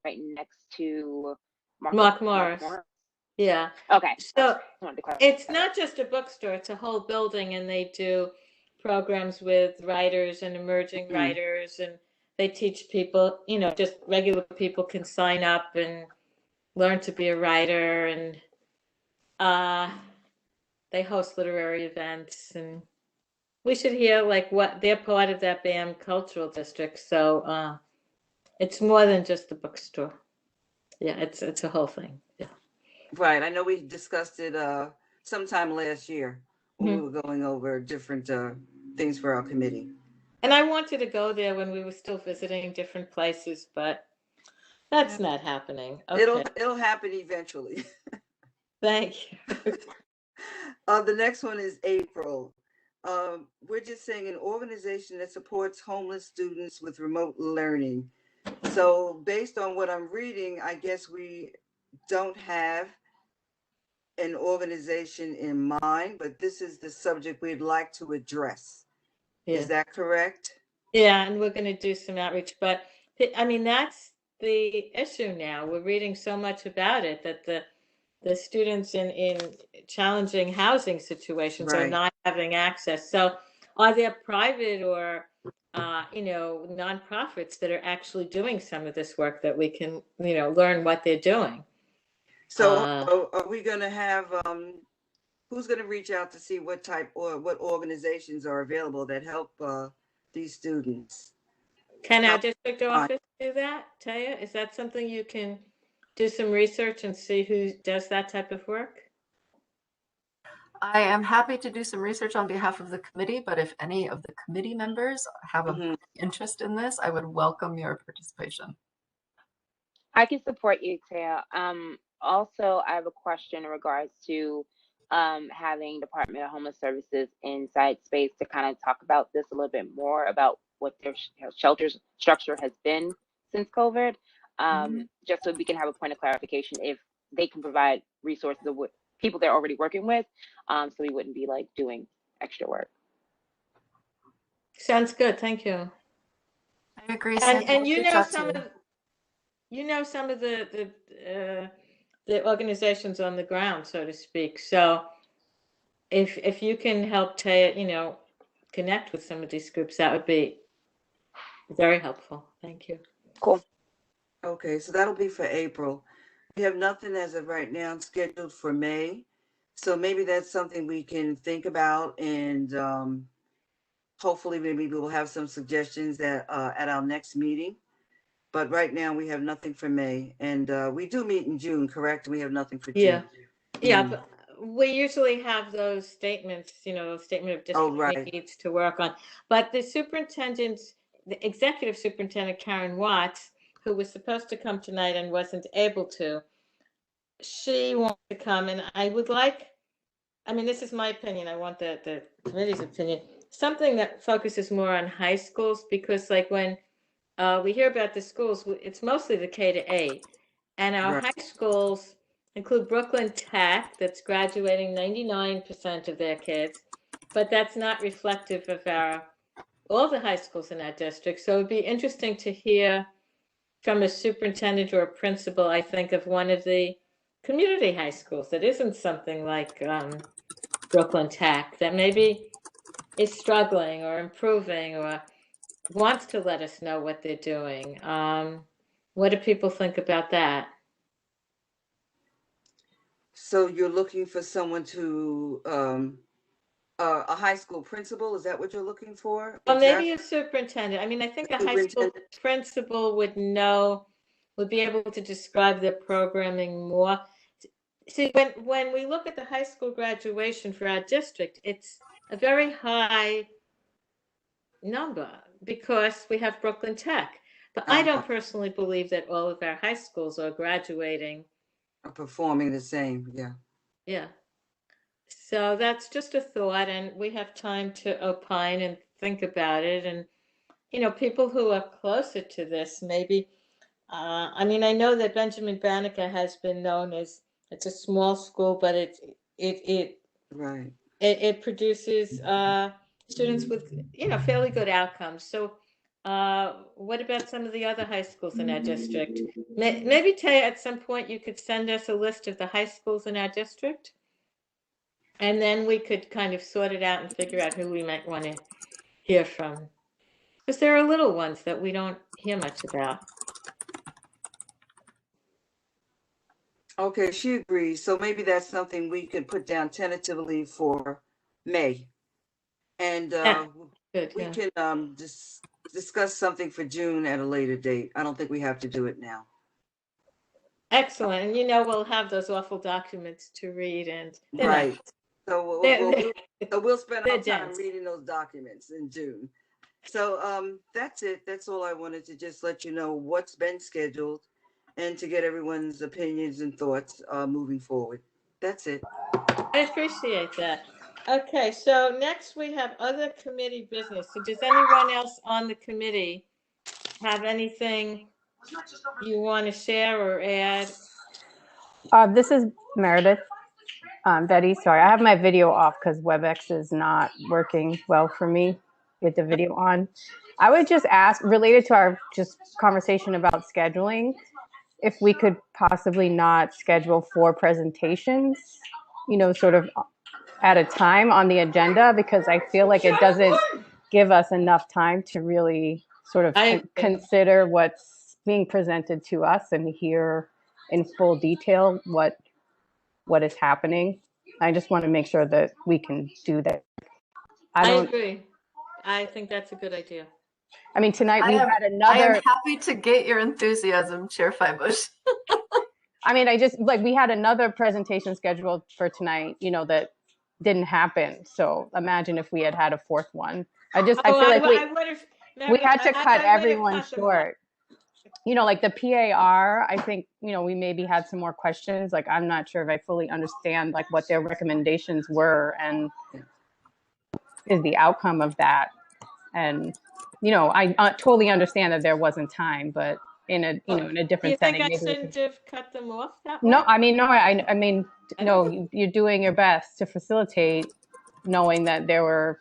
right next to Mark Morris. Yeah. Okay. So it's not just a bookstore, it's a whole building, and they do programs with writers and emerging writers, and they teach people, just regular people can sign up and learn to be a writer, and they host literary events, and we should hear what they're part of that BAM cultural district. So it's more than just a bookstore. Yeah, it's a whole thing. Yeah. Right. I know we discussed it sometime last year when we were going over different things for our committee. And I wanted to go there when we were still visiting different places, but that's not happening. Okay. It'll happen eventually. Thank you. The next one is April. We're just saying an organization that supports homeless students with remote learning. So based on what I'm reading, I guess we don't have an organization in mind, but this is the subject we'd like to address. Yeah. Is that correct? Yeah, and we're going to do some outreach, but I mean, that's the issue now. We're reading so much about it that the students in challenging housing situations are Right. not having access. So are there private or nonprofits that are actually doing some of this work that we can, learn what they're doing? So are we going to have, who's going to reach out to see what type or what organizations are available that help these students? Can our district office do that, Taya? Is that something you can do some research and see who does that type of work? I am happy to do some research on behalf of the committee, but if any of the committee members have an interest in this, I would welcome your participation. I can support you, Taya. Also, I have a question in regards to having Department of Homeless Services inside space to kind of talk about this a little bit more about what their shelter structure has been since COVID, just so we can have a point of clarification if they can provide resources of what people they're already working with, so we wouldn't be like doing extra work. Sounds good. Thank you. I agree. And you know some of the organizations on the ground, so to speak. So if you can help Taya, connect with some of these groups, that would be very helpful. Thank you. Cool. Okay, so that'll be for April. We have nothing as of right now scheduled for May. So maybe that's something we can think about, and hopefully maybe we'll have some suggestions at our next meeting. But right now we have nothing for May, and we do meet in June, correct? We have nothing for June. Yeah, but we usually have those statements, statement of district needs to work on. But the executive superintendent, Karen Watts, who was supposed to come tonight and wasn't able to, she wants to come, and I would like, this is my opinion, I want the committee's opinion, something that focuses more on high schools, because like when we hear about the schools, it's mostly the K to 8, and our high schools include Brooklyn Tech, that's graduating 99% of their kids, but that's not reflective of all the high schools in our district. So it'd be interesting to hear from a superintendent or a principal, I think, of one of the community high schools that isn't something like Brooklyn Tech, that maybe is struggling or improving or wants to let us know what they're doing. What do people think about that? So you're looking for someone to, a high school principal, is that what you're looking for? Well, maybe a superintendent. I think a high school principal would be able to describe their programming more. See, when we look at the high school graduation for our district, it's a very high number because we have Brooklyn Tech. But I don't personally believe that all of our high schools are graduating. Are performing the same, yeah. Yeah. So that's just a thought, and we have time to opine and think about it. And, people who are closer to this, maybe, I know that Benjamin Banneker has been known as, it's a small school, but it produces students with, fairly good outcomes. So what about some of the other high schools in our district? Maybe, Taya, at some point you could send us a list of the high schools in our district, and then we could kind of sort it out and figure out who we might want to hear from, because there are little ones that we don't hear much about. Okay, she agrees. So maybe that's something we could put down tentatively for May. And we can discuss something for June at a later date. I don't think we have to do it now. Excellent. And we'll have those awful documents to read, and So we'll spend our time reading those documents in June. So that's it. That's all I wanted to just let you know what's been scheduled and to get everyone's opinions and thoughts moving forward. That's it. I appreciate that. Okay, so next we have other committee business. So does anyone else on the committee have anything you want to share or add? This is Meredith. Betty, sorry, I have my video off because Webex is not working well for me. with the video on. I would just ask, related to our just conversation about scheduling, if we could possibly not schedule 4 presentations, sort of at a time on the agenda, because I feel like it doesn't give us enough time to really sort of consider what's being presented to us and hear in full detail what is happening. I just want to make sure that we can do that. I agree. I think that's a good idea. I mean, tonight we had I another. am happy to get your enthusiasm, Chair Feibush. I mean, we had another presentation scheduled for tonight, that didn't happen. So imagine if we had had a 4th one. I feel like we had to cut everyone short. Like the PAR, I think, we maybe had some more questions. Like, I'm not sure if I fully understand like what their recommendations were and is the outcome of that. And, I totally understand that there wasn't time, but in a, in a different setting. Do you think I shouldn't have cut them off that way? No, I mean, you're doing your best to facilitate, knowing that there were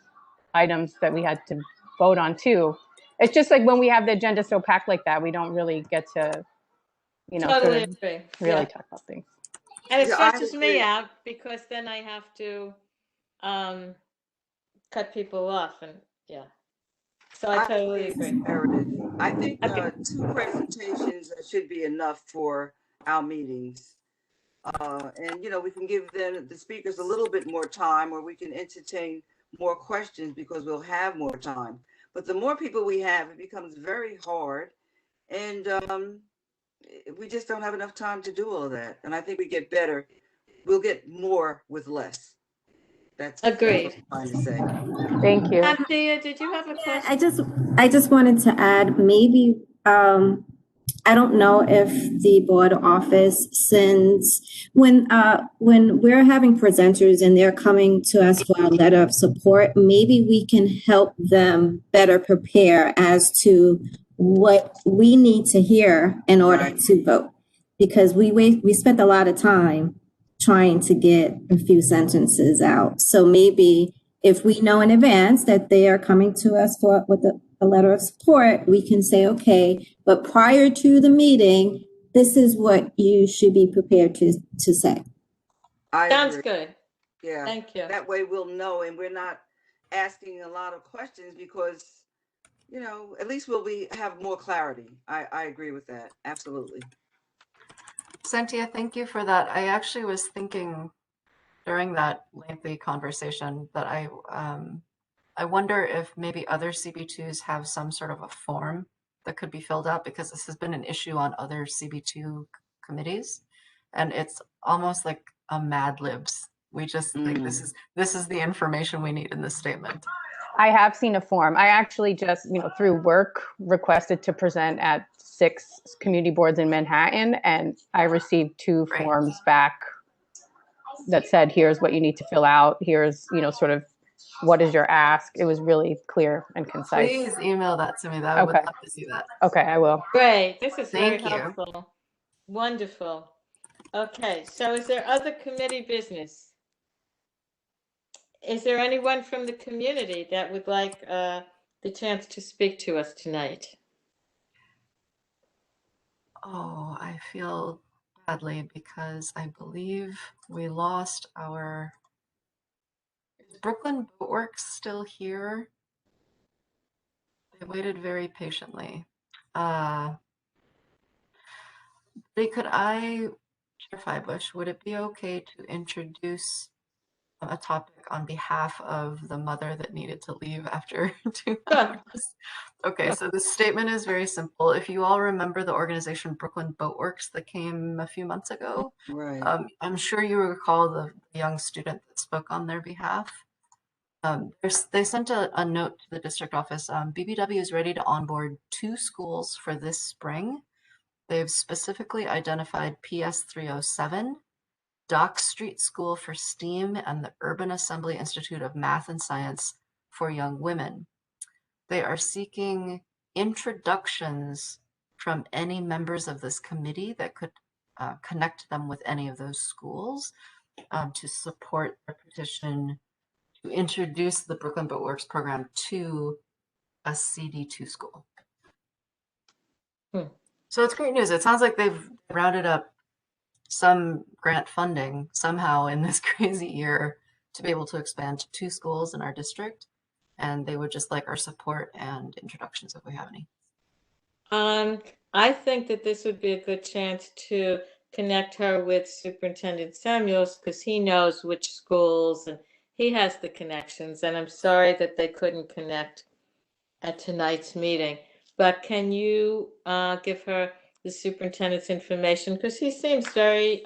items that we had to vote on too. It's just like when we have the agenda so packed like that, we don't really get to, Totally sort of agree. really talk about things. And it stresses me out because then I have to cut people off, and so I totally agree. I think 2 presentations should be enough for our meetings. And, we can give the speakers a little bit more time, or we can entertain more questions because we'll have more time. But the more people we have, it becomes very hard. And we just don't have enough time to do all of that. And I think we get better. We'll get more with less. That's agreed. What I'm trying to say. Thank you. Anthea, did you have a question? I just wanted to add, maybe, I don't know if the board office sends, when we're having presenters and they're coming to us for a letter of support, maybe we can help them better prepare as to what we need to hear in order to vote. Because we spent a lot of time trying to get a few sentences out. So maybe if we know in advance that they are coming to us with a letter of support, we can say, okay, but prior to the meeting, this is what you should be prepared to say. Sounds good. Yeah. Thank you. That way we'll know, and we're not asking a lot of questions because, at least have more clarity. I agree with that. Absolutely. Cynthia, thank you for that. I actually was thinking during that lengthy conversation that I wonder if maybe other CB2s have some sort of a form that could be filled out, because this has been an issue on other CB2 committees, and it's almost like a Mad Libs. We just think this is the information we need in this statement. I have seen a form. I actually just, through work, requested to present at 6 community boards in Manhattan, and I received 2 forms back that said, here's what you need to fill out. Here's, sort of what is your ask. It was really clear and concise. Please email that to me. I would love to see that. Okay, I will. Great. This is Thank very helpful. Wonderful. Okay, so is there other committee business? Is there anyone from the community that would like the chance to speak to us tonight? Oh, I feel badly because I believe we lost our. Is Brooklyn Boatworks still here? They waited very patiently. Chair Feibush, would it be okay to introduce a topic on behalf of the mother that needed to leave after 2 hours? Okay, so the statement is very simple. If you all remember the organization Brooklyn Boatworks that came a few months ago, I'm sure you recall the young student that spoke on their behalf. They sent a note to the district office. BBW is ready to onboard 2 schools for this spring. They've specifically identified PS 307, Dock Street School for STEAM, and the Urban Assembly Institute of Math and Science for Young Women. They are seeking introductions from any members of this committee that could connect them with any of those schools to support their petition to introduce the Brooklyn Boatworks program to a CD2 school. Hmm. So it's great news. It sounds like they've rounded up some grant funding somehow in this crazy year to be able to expand to 2 schools in our district. And they would just like our support and introductions if we have any. I think that this would be a good chance to connect her with Superintendent Samuels because he knows which schools and he has the connections. And I'm sorry that they couldn't connect at tonight's meeting. But can you give her the superintendent's information? Because he seems very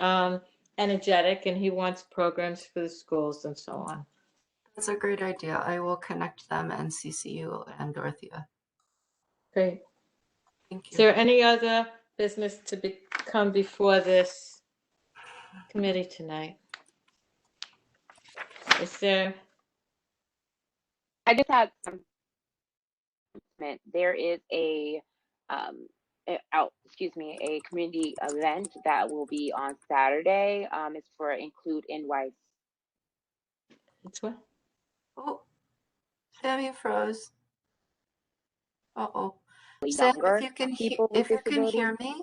energetic and he wants programs for the schools and so on. That's a great idea. I will connect them and CC you and Dorothea. Great. Thank you. Is there any other business to come before this committee tonight? Is there? I just had some. There is a a community event that will be on Saturday. It's for Include NY. It's what? Oh, Sam, you froze. Uh-oh. Sam, if you can hear me.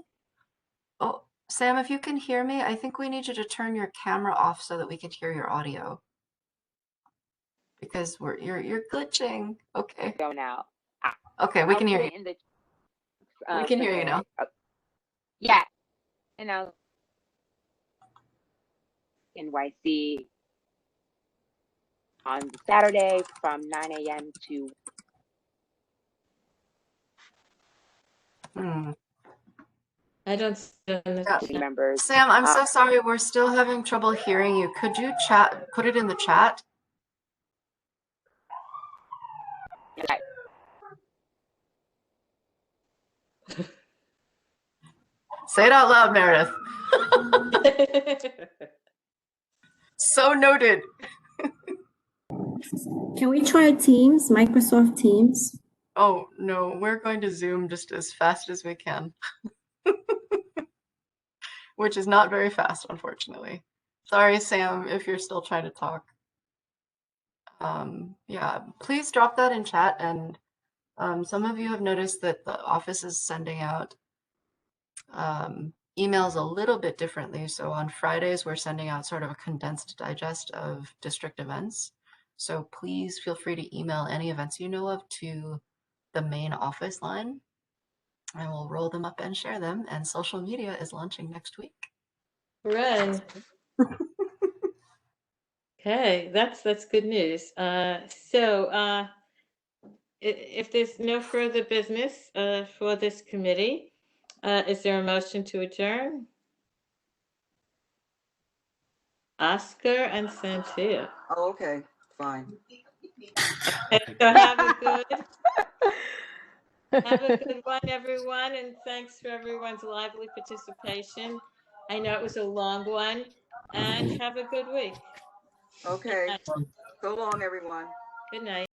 Oh, Sam, if you can hear me, I think we need you to turn your camera off so that we can hear your audio. Because you're glitching. Okay. Go now. Okay, we can hear you. We can hear you now. Yeah. And I'll NYC on Saturday from 9 a.m. to. I don't see members. Sam, I'm so sorry. We're still having trouble hearing you. Could you put it in the chat? Yeah. Say it out loud, Meredith. So noted. Can we try Teams, Microsoft Teams? Oh, no, we're going to Zoom just as fast as we can. Which is not very fast, unfortunately. Sorry, Sam, if you're still trying to talk. Yeah, please drop that in chat. And some of you have noticed that the office is sending out emails a little bit differently. So on Fridays, we're sending out sort of a condensed digest of district events. So please feel free to email any events you know of to the main office line. I will roll them up and share them. And social media is launching next week. Hooray. Okay, that's good news. So if there's no further business for this committee, is there a motion to adjourn? Oscar and Santia. Oh, okay, fine. Okay, so have a good one, everyone, and thanks for everyone's lively participation. I know it was a long one, and have a good week. Okay. So long, everyone. Good night.